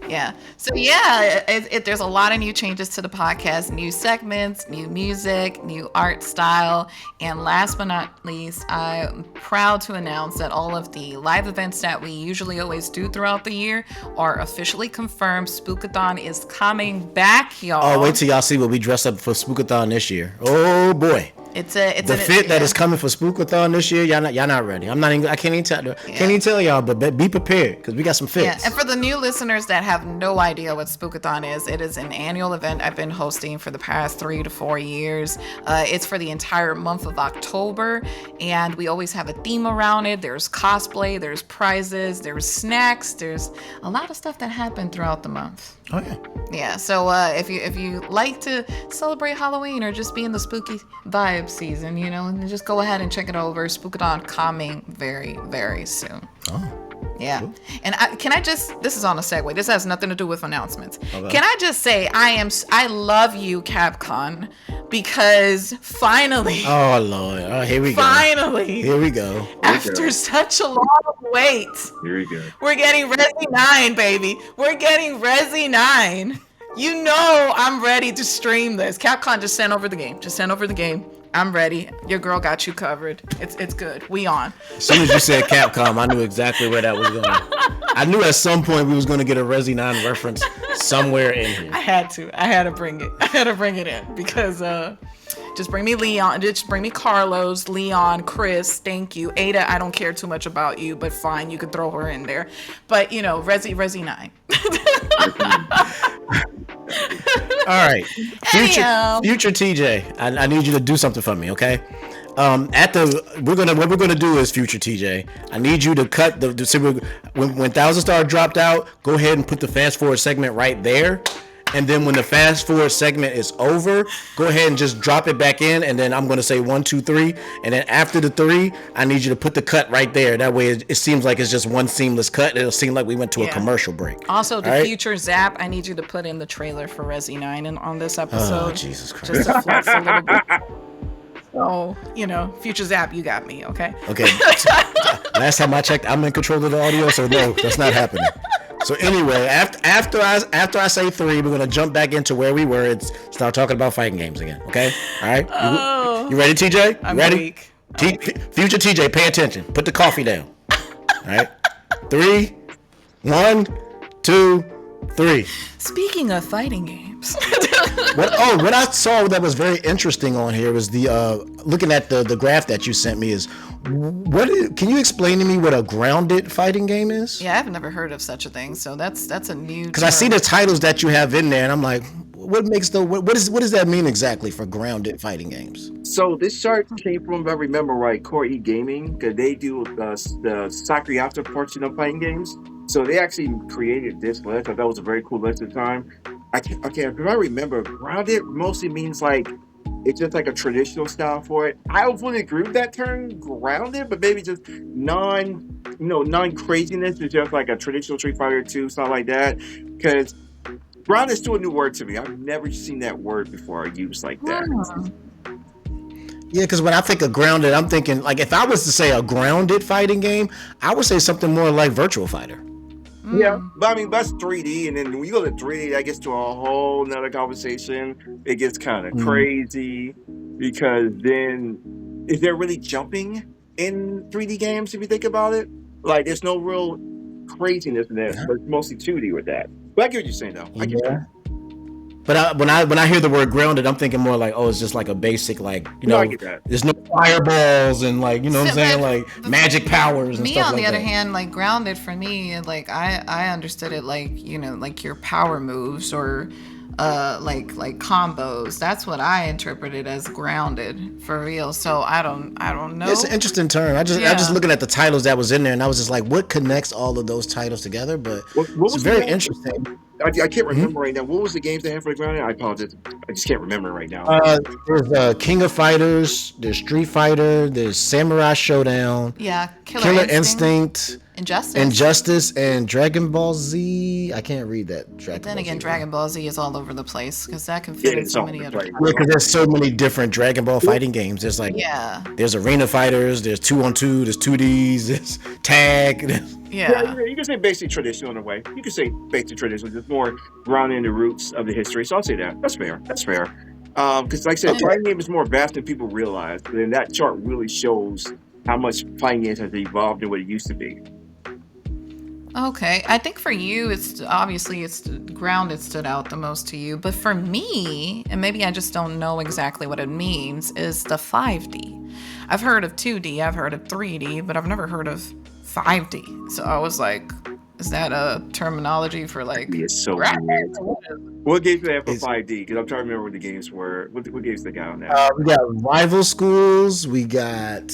Yeah. So there's a lot of new changes to the podcast, new segments, new music, new art style, and last but not least, I'm proud to announce that all of the live events that we usually always do throughout the year are officially confirmed. Spookathon is coming back, y'all. Oh, wait till y'all see what we dress up for Spookathon this year. Oh boy. It's the fit that is coming for Spookathon this year. Y'all not ready. I can't even tell y'all, but be prepared because we got some fits. Yeah, and for the new listeners that have no idea what Spookathon is, it is an annual event I've been hosting for the past 3 to 4 years. It's for the entire month of October, and we always have a theme around it. There's cosplay, there's prizes, there's snacks, there's a lot of stuff that happened throughout the month. Oh yeah. Yeah. So if you like to celebrate Halloween or just be in the spooky vibe season, and just go ahead and check it over. Spookathon coming very, very soon. Oh. Yeah. Cool. And this is on a segue. This has nothing to do with announcements. Okay. Can I just say I love you, Capcom, because finally. Oh Lord. Oh, here we go. Finally. Here we go. After such a long wait. Here we go. We're getting Resi 9, baby. We're getting Resi 9. I'm ready to stream this. Capcom just sent over the game. I'm ready. Your girl got you covered. It's good. We on. As soon as you said Capcom, I knew exactly where that was going. I knew at some point we was going to get a Resi 9 reference somewhere in here. I had to bring it. I had to bring it in because just bring me Leon. Just bring me Carlos, Leon, Chris. Thank you. Ada, I don't care too much about you, but fine, you could throw her in there. But Resi 9. All right, future TJ, I need you to do something for me, okay? What we're gonna do is future TJ. I need you to cut when Thousandstar dropped out, go ahead and put the fast forward segment right there. And then when the fast forward segment is over, go ahead and just drop it back in. And then I'm going to say 1, 2, 3. And then after the 3, I need you to put the cut right there. That way it seems like it's just one seamless cut. It'll seem like we went to a commercial break. Also, future Zap, I need you to put in the trailer for Resi 9 on this episode. Oh, Jesus Christ. Just to flex a little bit. So, future Zap, you got me, okay? Okay. Last time I checked, I'm in control of the audio, so no, that's not happening. So anyway, after I say 3, we're gonna jump back into where we were and start talking about fighting games again. Okay? All right. You ready, TJ? I'm ready? weak. Future TJ, pay attention. Put the coffee down. All right. 3, 1, 2, 3. Speaking of fighting games. What I saw that was very interesting on here was the looking at the graph that you sent me is can you explain to me what a grounded fighting game is? Yeah, I've never heard of such a thing, so that's a new. Because I see the titles that you have in there, and I'm like, what does that mean exactly for grounded fighting games? So this chart came from, if I remember right, Core E Gaming, because they do the Sakuyasa portion of fighting games. So they actually created this list. I thought it was a very cool list at the time. If I remember, grounded mostly means like it's just like a traditional style for it. I don't fully agree with that term, grounded, but maybe just non-craziness is just like a traditional Street Fighter 2, something like that. Because grounded is still a new word to me. I've never seen that word before used like that. Yeah, because when I think of grounded, I'm thinking, like, if I was to say a grounded fighting game, I would say something more like Virtual Fighter. Yeah, but I mean, that's 3D, and then when you go to 3D, that gets to a whole nother conversation. It gets kind of crazy, because then, is there really jumping in 3D games if you think about it? Like, there's no real craziness in it, but it's mostly 2D with that. But I get what you're saying, though. I get that. But when I hear the word grounded, I'm thinking more like, oh, it's just like a basic, like, I get that. There's no fireballs and, like, you know what I'm saying, like magic powers and stuff like that. Me, on the other hand, like, grounded for me, like, I understood it like, like your power moves or like combos. That's what I interpreted as grounded for real. So I don't know. It's an interesting term. I just looking at the titles that was in there, and I was just like, what connects all of those titles together? But it's very interesting. I can't remember right now. What was the games they had for the grounded? I apologize. I just can't remember right now. There's King of Fighters. There's Street Fighter. There's Samurai Showdown. Yeah, Killer Instinct. Injustice, and Dragon Ball Z. I can't read that. Dragon Ball Z is all over the place because that can fit in so many other. Yeah, because there's so many different Dragon Ball fighting games. There's like, there's Arena Fighters. There's 2-on-2. There's 2Ds. There's Tag. Yeah, you can say basic traditional in a way. You can say basic traditional, just more grounded in the roots of the history. So I'll say that. That's fair. Because like I said, fighting game is more vast than people realize. And that chart really shows how much fighting games has evolved than what it used to be. Okay, I think for you, it's grounded stood out the most to you. But for me, and maybe I just don't know exactly what it means, is the 5D. I've heard of 2D, I've heard of 3D, but I've never heard of 5D. So I was like, is that a terminology for like? It's so weird. What games do they have for 5D? Because I'm trying to remember what the games were. What games they got on that? We got Rival Schools. We got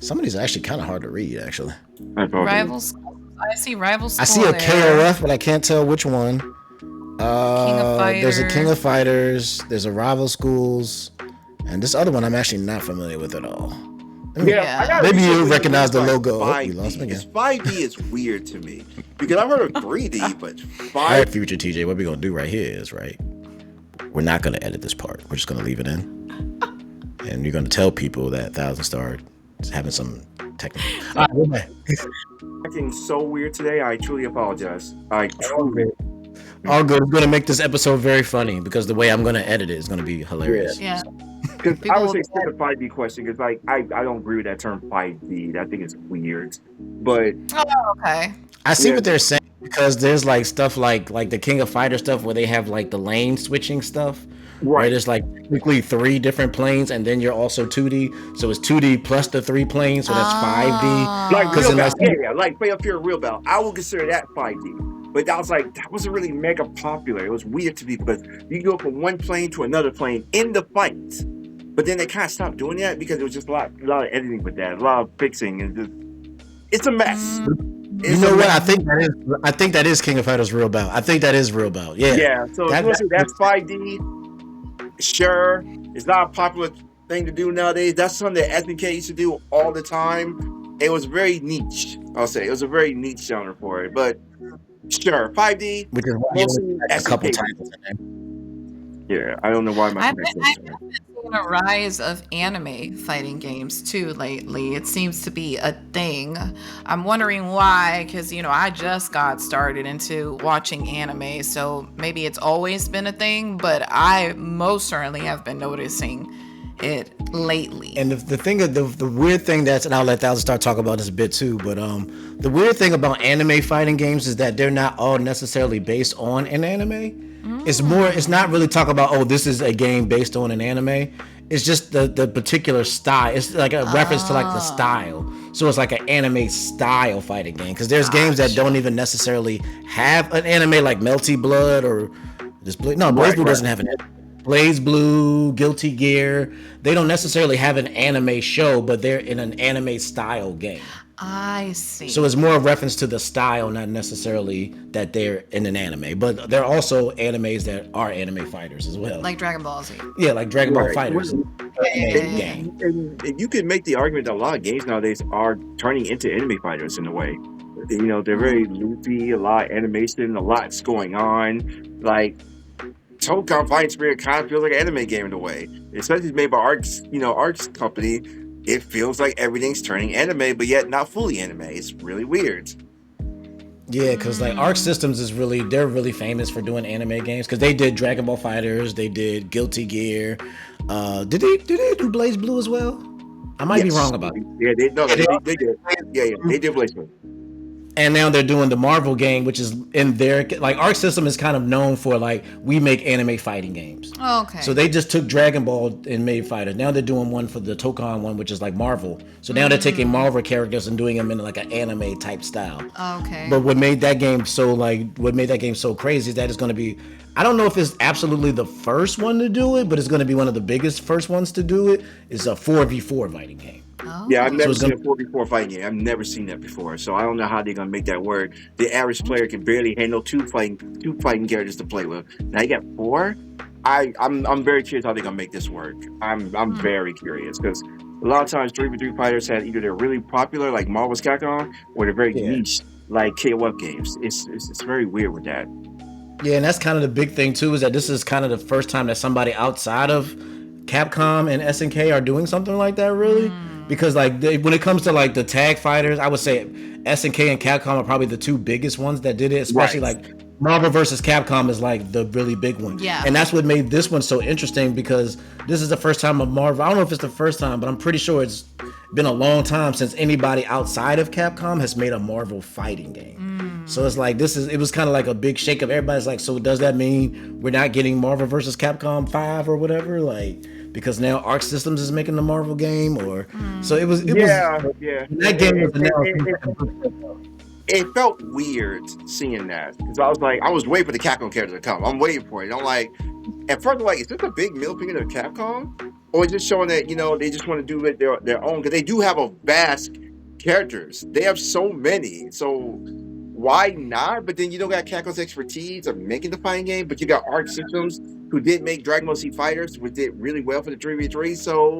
some of these are actually kind of hard to read. Actually, Rival Schools. I see Rival School. I see a KOF, but I can't tell which one. King of Fighters. There's a King of Fighters. There's a Rival Schools, and this other one I'm actually not familiar with at all. Maybe you recognize the logo. Oh, you lost me again. 5D is weird to me because I've heard of 3D, but 5D. All right, future TJ, what we're gonna do right here is we're not gonna edit this part. We're just gonna leave it in, and you're gonna tell people that Thousandstar is having some technical. All right, we're back. Acting so weird today. I truly apologize. All good. It's gonna make this episode very funny because the way I'm gonna edit it is gonna be hilarious. Yeah. Because I would say it's a 5D question because like I don't agree with that term 5D. I think it's weird. But okay. I see what they're saying because there's like stuff like the King of Fighter stuff where they have like the lane switching stuff. Right. There's like technically 3 different planes, and then you're also 2D. So it's 2D plus the 3 planes, so that's 5D. Like Real Bell, like play up here Real Bell. I would consider that 5D. But I was like, that wasn't really mega popular. It was weird to me because you go from one plane to another plane in the fight. But then they kind of stopped doing that because it was just a lot of editing with that, a lot of fixing, and it's a mess. You know what? I think that is King of Fighters Real Bell. I think that is Real Bell. Yeah. Yeah. So that's 5D. Sure, it's not a popular thing to do nowadays. That's something that SNK used to do all the time. It was very niche. I'll say it was a very niche genre for it, but sure, 5D. Which is mostly a couple times. Yeah, I don't know why my I've been seeing a rise of anime fighting games too lately. It seems to be a thing. I'm wondering why, because I just got started into watching anime, so maybe it's always been a thing, but I most certainly have been noticing it lately. And the weird thing and I'll let Thousandstar talk about this a bit too, but the weird thing about anime fighting games is that they're not all necessarily based on an anime. It's not really talking about, this is a game based on an anime. It's just the particular style. It's like a reference to like the style. So it's like an anime style fighting game. Because there's games that don't even necessarily have an anime, like Melty Blood or Blaze Blue doesn't have an anime. Blaze Blue, Guilty Gear, they don't necessarily have an anime show, but they're in an anime style game. I see. So it's more a reference to the style, not necessarily that they're in an anime. But there are also animes that are anime fighters as well. Like Dragon Ball Z. Yeah, like Dragon Ball Right. Fighters. Game. And you can make the argument that a lot of games nowadays are turning into anime fighters in a way. They're very loopy, a lot of animation, a lot's going on. Like Tokon Fighting Spirit kind of feels like an anime game in a way, especially made by Arcs company. It feels like everything's turning anime, but yet not fully anime. It's really weird. Yeah, because like Arc Systems they're really famous for doing anime games because they did Dragon Ball Fighters, they did Guilty Gear. Did they do Blaze Blue as well? I might be wrong about it. Yeah, they did. Yeah, they did Blaze Blue. And now they're doing the Marvel game, which is in their like Arc System is kind of known for like we make anime fighting games. Oh, okay. So they just took Dragon Ball and made fighters. Now they're doing one for the Tokon one, which is like Marvel. So now they're taking Marvel characters and doing them in like an anime type style. Okay. But what made that game so crazy is that it's going to be, I don't know if it's absolutely the first one to do it, but it's going to be one of the biggest first ones to do it. It's a 4v4 fighting game. Oh. Yeah, I've never seen a 4v4 fighting game. I've never seen that before, so I don't know how they're gonna make that work. The average player can barely handle two fighting characters to play with. Now you got 4. I'm very curious how they're gonna make this work. I'm very curious because a lot of times 3v3 fighters had either they're really popular like Marvel's Capcom or they're very niche like KOF games. It's very weird with that. Yeah, and that's kind of the big thing too, is that this is kind of the first time that somebody outside of Capcom and SNK are doing something like that, really. Because like when it comes to like the tag fighters, I would say SNK and Capcom are probably the two biggest ones that did it. Especially like Marvel versus Capcom is like the really big one. Yeah. And that's what made this one so interesting because this is the first time of Marvel. I don't know if it's the first time, but I'm pretty sure it's been a long time since anybody outside of Capcom has made a Marvel fighting game. So it's like it was kind of like a big shake up. Everybody's like, so does that mean we're not getting Marvel versus Capcom 5 or whatever? Like, because now Arc Systems is making the Marvel game, or so it was. That game was announced. It felt weird seeing that because I was waiting for the Capcom character to come. I'm waiting for it. I'm like, at first, I'm like, is this a big middle finger to Capcom, or is it showing that they just want to do it their own? Because they do have a vast characters. They have so many, so why not? But then you don't got Capcom's expertise of making the fighting game, but you got Arc Systems who did make Dragon Ball Z Fighters, which did really well for the 3v3. So,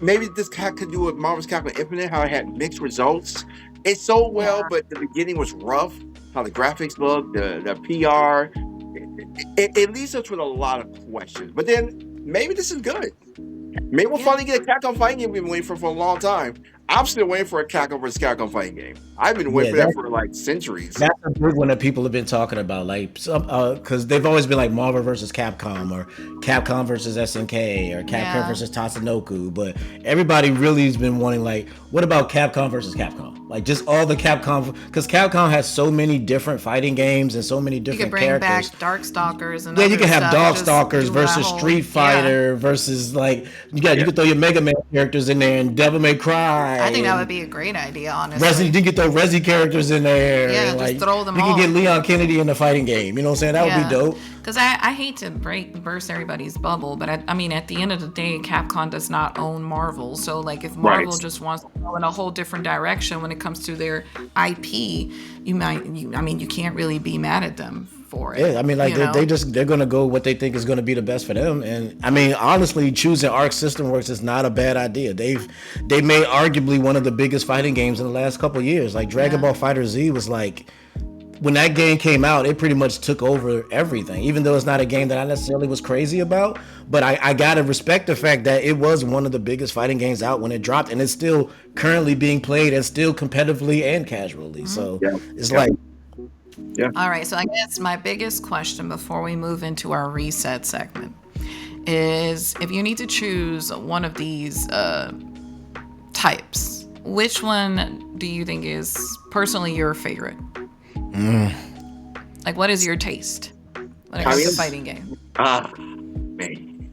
maybe this could do with Marvel's Capcom Infinite, how it had mixed results. It sold well, but the beginning was rough. How the graphics looked, the PR, it leaves us with a lot of questions. But then maybe this is good. Maybe we'll finally get a Capcom fighting game we've been waiting for a long time. I'm still waiting for a Capcom versus Capcom fighting game. I've been waiting for that for like centuries. That's a big one that people have been talking about, like because they've always been like Marvel versus Capcom or Capcom versus SNK or Capcom versus Tatsunoko, but everybody really has been wanting like, what about Capcom versus Capcom? Like just all the Capcom, because Capcom has so many different fighting games and so many different characters. You could bring back Darkstalkers and you can have Darkstalkers versus Street Fighter versus like you could throw your Mega Man characters in there and Devil May Cry. I think that would be a great idea, honestly. You could throw Resi characters in there. Yeah, and, just throw them all. You can get Leon Kennedy in the fighting game. You know what I'm saying? That would be dope. Because I hate to burst everybody's bubble, but I mean, at the end of the day, Capcom does not own Marvel. So, like, if Marvel just wants to go in a whole different direction when it comes to their IP, you can't really be mad at them for it. Yeah, I mean, like they're gonna go what they think is gonna be the best for them. And I mean, honestly, choosing Arc System Works is not a bad idea. They made arguably one of the biggest fighting games in the last couple of years. Like Dragon Ball Fighter Z was like, when that game came out, it pretty much took over everything, even though it's not a game that I necessarily was crazy about. But I gotta respect the fact that it was one of the biggest fighting games out when it dropped, and it's still currently being played and still competitively and casually. So it's like... Yeah. All right, so I guess my biggest question before we move into our reset segment is, if you need to choose one of these types, which one do you think is personally your favorite? Like, what is your taste when it comes to fighting game? Man.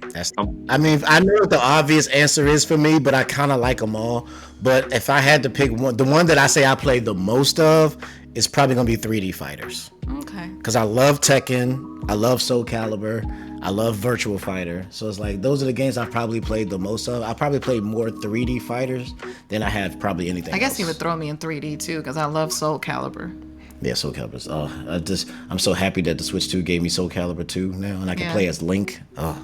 I mean, I know what the obvious answer is for me, but I kind of like them all. But if I had to pick one, the one that I say I played the most of is probably going to be 3D fighters. Okay. Because I love Tekken, I love Soul Calibur, I love Virtual Fighter. So it's like those are the games I've probably played the most of. I probably played more 3D fighters than I have probably anything I guess else. you would throw me in 3D too, because I love Soul Calibur. Yeah, Soul Calibur. Oh, I'm so happy that the Switch 2 gave me Soul Calibur 2 now, and I can play as Link. Oh,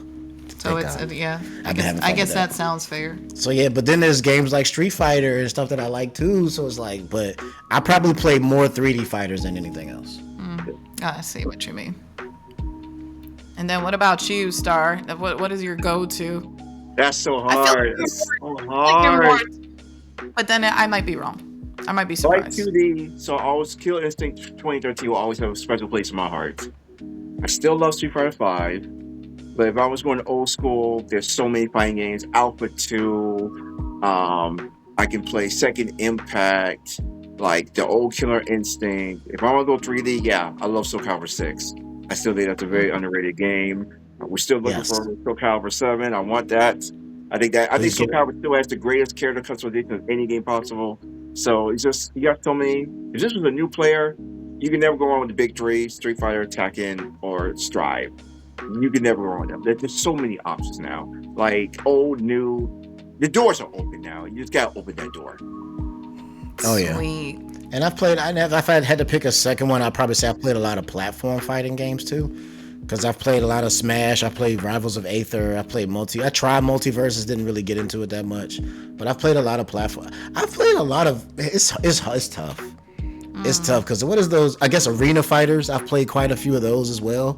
so it's God. yeah. I guess that sounds fair. So yeah, but then there's games like Street Fighter and stuff that I like too. So it's like, but I probably play more 3D fighters than anything else. I see what you mean. And then what about you, Star? What is your go-to? That's so I feel hard. like It's so Like you're hard. more, but then I might be wrong. I might be Like surprised. 2D, so always Killer Instinct 2013 will always have a special place in my heart. I still love Street Fighter 5, but if I was going old school, there's so many fighting games. Alpha 2, I can play Second Impact, like the old Killer Instinct. If I want to go 3D, yeah, I love Soul Calibur 6. I still think that's a very underrated game. We're still looking Yes. for Soul Calibur 7. I want that. I think Please Soul get- Calibur still has the greatest character customization of any game possible. So it's just, you got so many. If this was a new player, you can never go wrong with the big three: Street Fighter, Tekken, or Strive. You can never go wrong with them. There's so many options now. Like old, new. The doors are open now. You just gotta open that door. Oh yeah. Sweet. And I've played. If I had to pick a second one, I'd probably say I played a lot of platform fighting games too. Because I've played a lot of Smash. I played Rivals of Aether. I played I tried Multiverses. Didn't really get into it that much. But I've played a lot of platform. I've played a lot of. It's tough. It's tough because what is those? I guess arena fighters. I've played quite a few of those as well.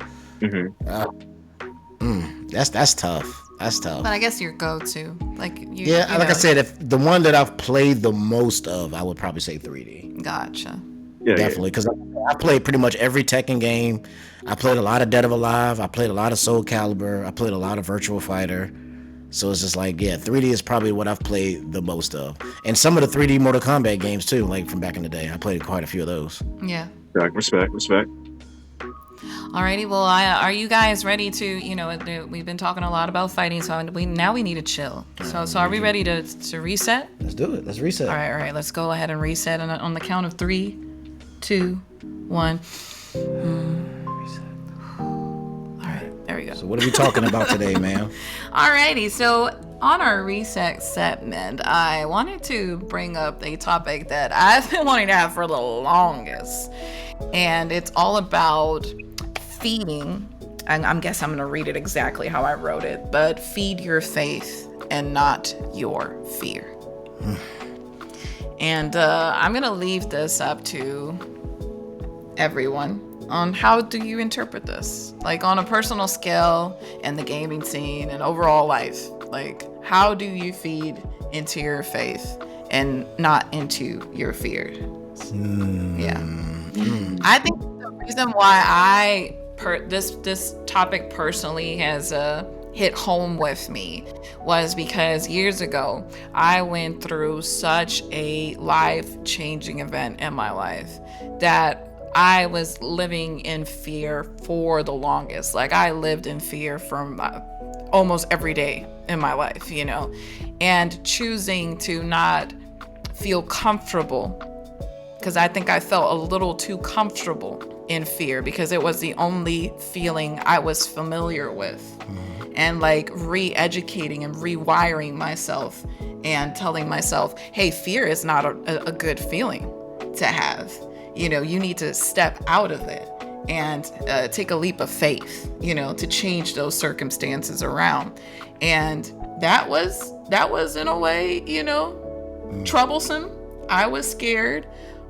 That's tough. That's tough. But I guess your go-to, like you. Yeah, you like know, I said, if the one that I've played the most of, I would probably say 3D. Gotcha. Yeah, Definitely, because I played pretty much every Tekken game. I played a lot of Dead or Alive. I played a lot of Soul Calibur. I played a lot of Virtual Fighter. So it's just like, yeah, 3D is probably what I've played the most of. And some of the 3D Mortal Kombat games too, like from back in the day. I played quite a few of those. Yeah. Respect. Alrighty. Well, are you guys ready to? We've been talking a lot about fighting, so we need to chill. So are we ready to reset? Let's do it. Let's reset. All right. Let's go ahead and reset on the count of 3, 2, 1. All right. There we go. So what are we talking about today, man? Alrighty, so on our reset segment, I wanted to bring up a topic that I've been wanting to have for the longest, and it's all about feeding. I guess I'm going to read it exactly how I wrote it, but feed your faith and not your fear. And I'm going to leave this up to everyone on how do you interpret this, like on a personal scale and the gaming scene and overall life. Like, how do you feed into your faith and not into your fear? Yeah. I think the reason why this topic personally has hit home with me was because years ago I went through such a life-changing event in my life that I was living in fear for the longest. Like, I lived in fear from almost every day in my life, and choosing to not feel comfortable, because I think I felt a little too comfortable in fear because it was the only feeling I was familiar with. And like re-educating and rewiring myself and telling myself, hey, fear is not a good feeling to have. You need to step out of it and take a leap of faith, to change those circumstances around. And that was in a way, troublesome. I was scared.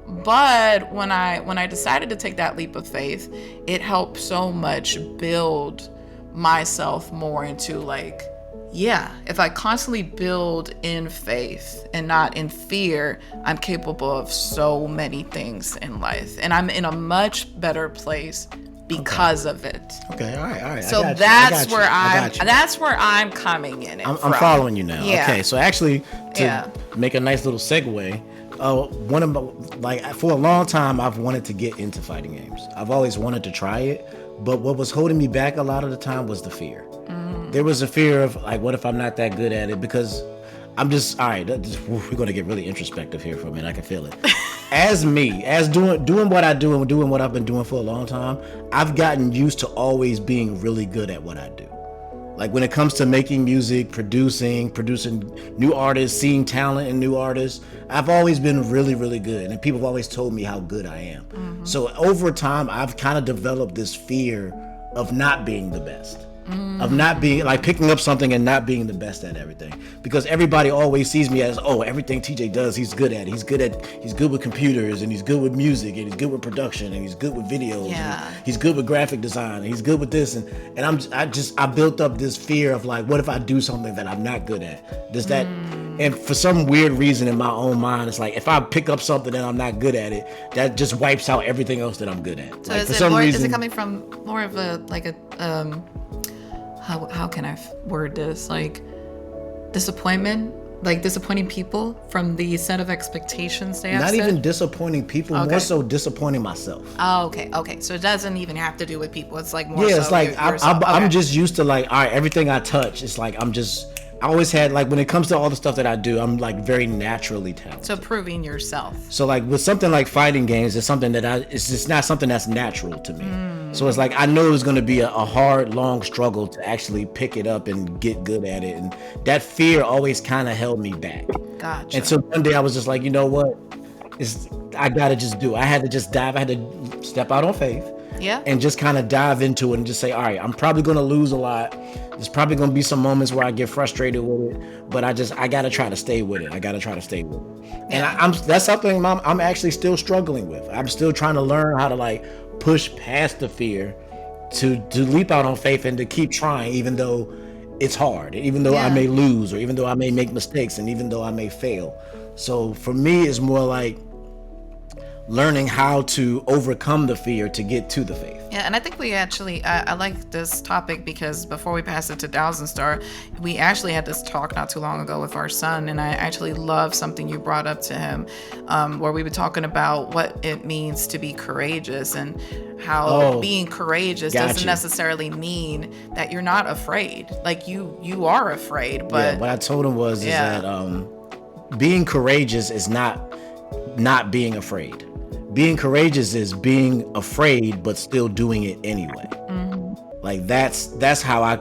But when I decided to take that leap of faith, it helped so much build myself more into like, yeah, if I constantly build in faith and not in fear, I'm capable of so many things in life. And I'm in a much better place because of it. Okay, all right. So that's where I'm coming in. I'm following you now. Yeah. Okay, so actually, to make a nice little segue, one of my, for a long time, I've wanted to get into fighting games. I've always wanted to try it, but what was holding me back a lot of the time was the fear. There was a fear of like, what if I'm not that good at it? Because I'm just all right. We're gonna get really introspective here for a minute. I can feel it. As me, as doing what I do and doing what I've been doing for a long time, I've gotten used to always being really good at what I do. Like when it comes to making music, producing new artists, seeing talent in new artists, I've always been really, really good. And people have always told me how good I am. Mm-hmm. So over time, I've kind of developed this fear of not being the best. Of not being, like, picking up something and not being the best at everything, because everybody always sees me as, oh, everything TJ does, he's good at it. He's good with computers, and he's good with music, and he's good with production, and he's good with videos, and he's good with graphic design, and he's good with this, and I built up this fear of, like, what if I do something that I'm not good at? Does that? And for some weird reason in my own mind, it's like, if I pick up something and I'm not good at it, that just wipes out everything else that I'm good at. So like, is it coming from more of a, like a how can I word this? Like disappointment? Like disappointing people from the set of expectations they have Not set? even disappointing people, more so disappointing myself. Oh, okay. So it doesn't even have to do with people. It's like more Yeah, so it's like yourself. I'm just used to, like, all right, everything I touch, it's like I always had, like, when it comes to all the stuff that I do, I'm, like, very naturally talented. So proving yourself. So, like, with something like fighting games, it's something that it's just not something that's natural to me. So it's like, I know it's going to be a hard, long struggle to actually pick it up and get good at it. And that fear always kind of held me back. Gotcha. And so one day I was just like, you know what? I got to just do it. I had to just dive. I had to step out on faith. Yeah. And just kind of dive into it and just say, all right, I'm probably going to lose a lot. There's probably going to be some moments where I get frustrated with it, but I got to try to stay with it. And that's something I'm actually still struggling with. I'm still trying to learn how to, like, push past the fear to leap out on faith and to keep trying, even though it's hard, even though I may lose, or even though I may make mistakes, and even though I may fail. So for me, it's more like learning how to overcome the fear to get to the faith. Yeah, and I think we actually, I like this topic because before we pass it to Thousandstar, we actually had this talk not too long ago with our son, and I actually love something you brought up to him, where we were talking about what it means to be courageous, and how being courageous doesn't necessarily mean that you're not afraid. Like you are afraid, but what I told him was is that being courageous is not being afraid. Being courageous is being afraid but still doing it anyway. Mm-hmm. Like that's how I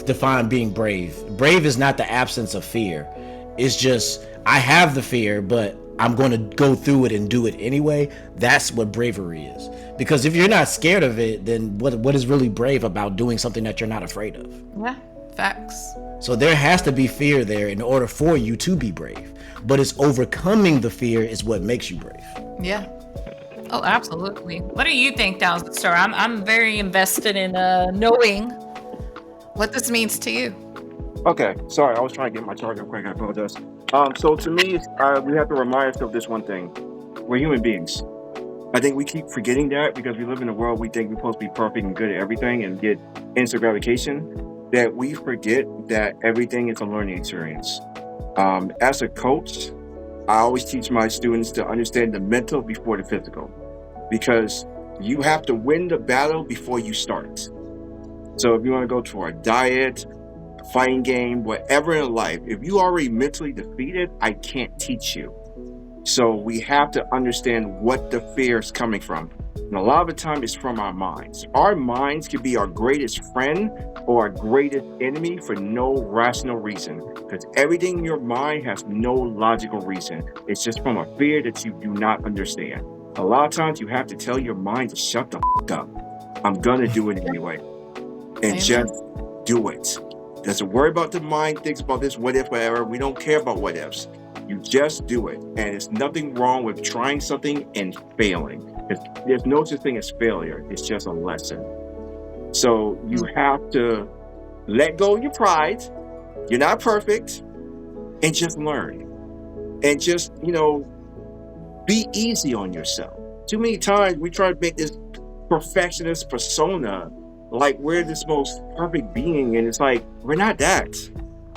define being brave. Brave is not the absence of fear. It's just, I have the fear, but I'm going to go through it and do it anyway. That's what bravery is. Because if you're not scared of it, then what is really brave about doing something that you're not afraid of? Yeah, facts. So there has to be fear there in order for you to be brave. But it's overcoming the fear is what makes you brave. Yeah. Oh, absolutely. What do you think, Thousandstar? I'm very invested in knowing what this means to you. Okay, sorry, I was trying to get my charger quick. I apologize. So to me, we have to remind ourselves of this one thing: we're human beings. I think we keep forgetting that because we live in a world we think we're supposed to be perfect and good at everything and get instant gratification. That we forget that everything is a learning experience. As a coach, I always teach my students to understand the mental before the physical, because you have to win the battle before you start. So if you want to go for a diet, a fighting game, whatever in life, if you already mentally defeated, I can't teach you. So we have to understand what the fear is coming from. And a lot of the time it's from our minds. Our minds can be our greatest friend or our greatest enemy for no rational reason, because everything in your mind has no logical reason. It's just from a fear that you do not understand. A lot of times you have to tell your mind to shut the up. I'm gonna do it anyway. And just do it. Doesn't worry about the mind, thinks about this, what if, whatever. We don't care about what ifs. You just do it. And there's nothing wrong with trying something and failing. There's no such thing as failure. It's just a lesson. So you have to let go of your pride. You're not perfect. And just learn. And just, be easy on yourself. Too many times we try to make this perfectionist persona like we're this most perfect being. And it's like, we're not that.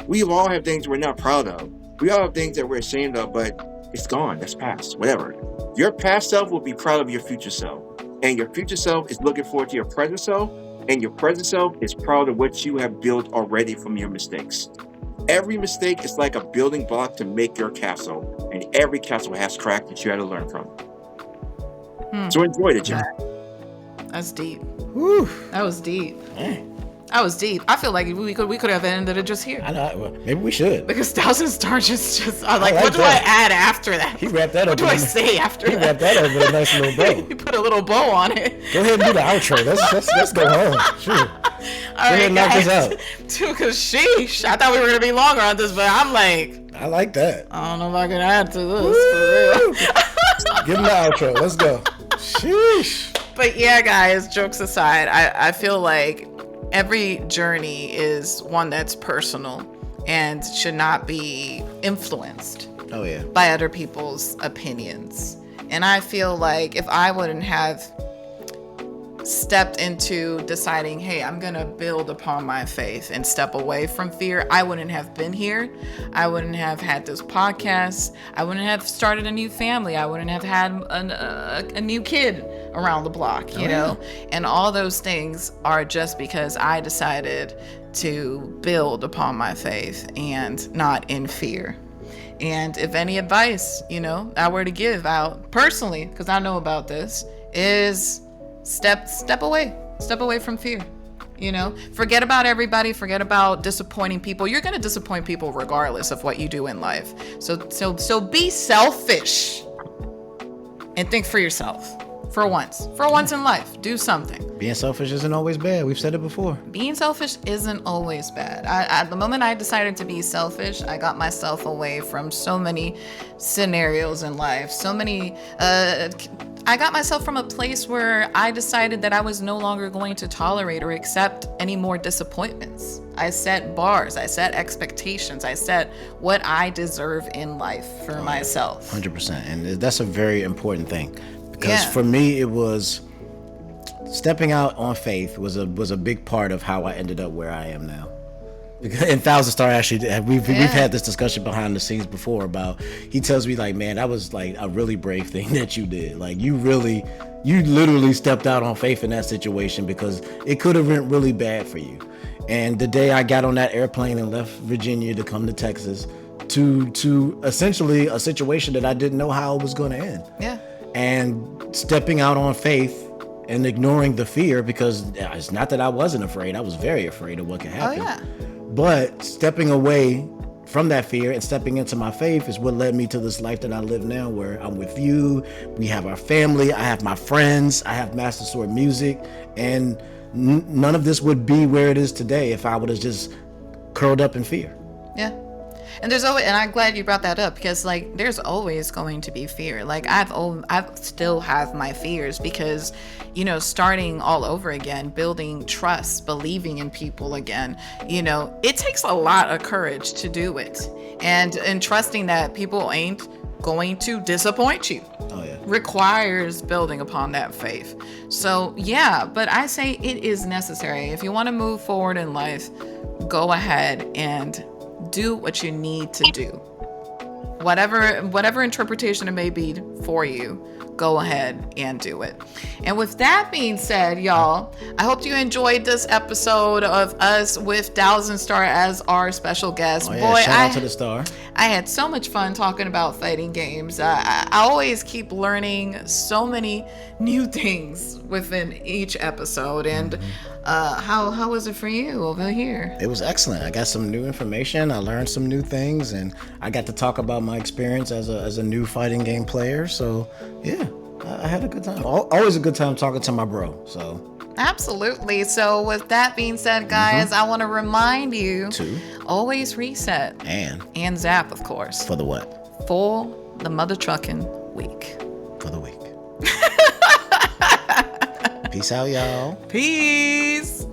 We all have things we're not proud of. We all have things that we're ashamed of, but it's gone. That's past. Whatever. Your past self will be proud of your future self. And your future self is looking forward to your present self. And your present self is proud of what you have built already from your mistakes. Every mistake is like a building block to make your castle, and every castle has cracks that you had to learn from. So enjoy the journey. That's deep. Whew. That was deep. Man. That was deep. I feel like we could have ended it just here. I know. Well, maybe we should. Because Thousandstar just I'm like, like what do that. I add after that? He wrapped that What up. do I say after He that? wrapped that up with a nice little bow. You put a little bow on it. Go ahead and do the outro. Let's go home. Sure. All ahead right, and knock this guys. out. Too, because sheesh, I thought we were gonna be longer on this, but I'm like, I like that. I don't know if I can add to this for real. Give him the outro. Let's go. Sheesh. But yeah, guys, jokes aside, I feel like every journey is one that's personal and should not be influenced Oh yeah. by other people's opinions. And I feel like if I wouldn't have stepped into deciding, hey, I'm gonna build upon my faith and step away from fear, I wouldn't have been here. I wouldn't have had this podcast. I wouldn't have started a new family. I wouldn't have had a new kid around the block, you know? And all those things are just because I decided to build upon my faith and not in fear. And if any advice, you know, I were to give out personally, because I know about this, is step away from fear. You know, forget about everybody, forget about disappointing people. You're going to disappoint people regardless of what you do in life. So be selfish and think for yourself. For once in life, do something. Being selfish isn't always bad. We've said it before. Being selfish isn't always bad. At the moment I decided to be selfish, I got myself away from so many scenarios in life. I got myself from a place where I decided that I was no longer going to tolerate or accept any more disappointments. I set bars, I set expectations, I set what I deserve in life for myself. 100%. And that's a very important thing. Because Yeah. for me, it was stepping out on faith was a big part of how I ended up where I am now. Because in Thousandstar, actually, we've had this discussion behind the scenes before about, he tells me like, man, that was like a really brave thing that you did. Like you literally stepped out on faith in that situation because it could have went really bad for you. And the day I got on that airplane and left Virginia to come to Texas to essentially a situation that I didn't know how it was going to end. Yeah. And stepping out on faith and ignoring the fear, because it's not that I wasn't afraid. I was very afraid of what could happen. Oh, yeah. But stepping away from that fear and stepping into my faith is what led me to this life that I live now, where I'm with you. We have our family. I have my friends. I have Master Sword Music. And none of this would be where it is today if I would have just curled up in fear. Yeah. And there's always, and I'm glad you brought that up, because like there's always going to be fear. Like I've still have my fears because, you know, starting all over again, building trust, believing in people again, you know, it takes a lot of courage to do it. And trusting that people ain't going to disappoint you. Oh yeah. Requires building upon that faith. So yeah, but I say it is necessary. If you want to move forward in life, go ahead and do what you need to do. Whatever interpretation it may be for you, go ahead and do it. And with that being said, y'all, I hope you enjoyed this episode of us with Thousandstar as our special guest. Oh, yeah. Boy, Shout out to the star. I had so much fun talking about fighting games. I always keep learning so many new things within each episode. And how was it for you over here? It was excellent. I got some new information. I learned some new things, and I got to talk about my experience as a new fighting game player. So yeah, I had a good time. Always a good time talking to my bro. So Absolutely. So with that being said, guys, I want to remind you to always reset and zap, of course, for the what? for the mother trucking week. For the week. Peace out, y'all. Peace.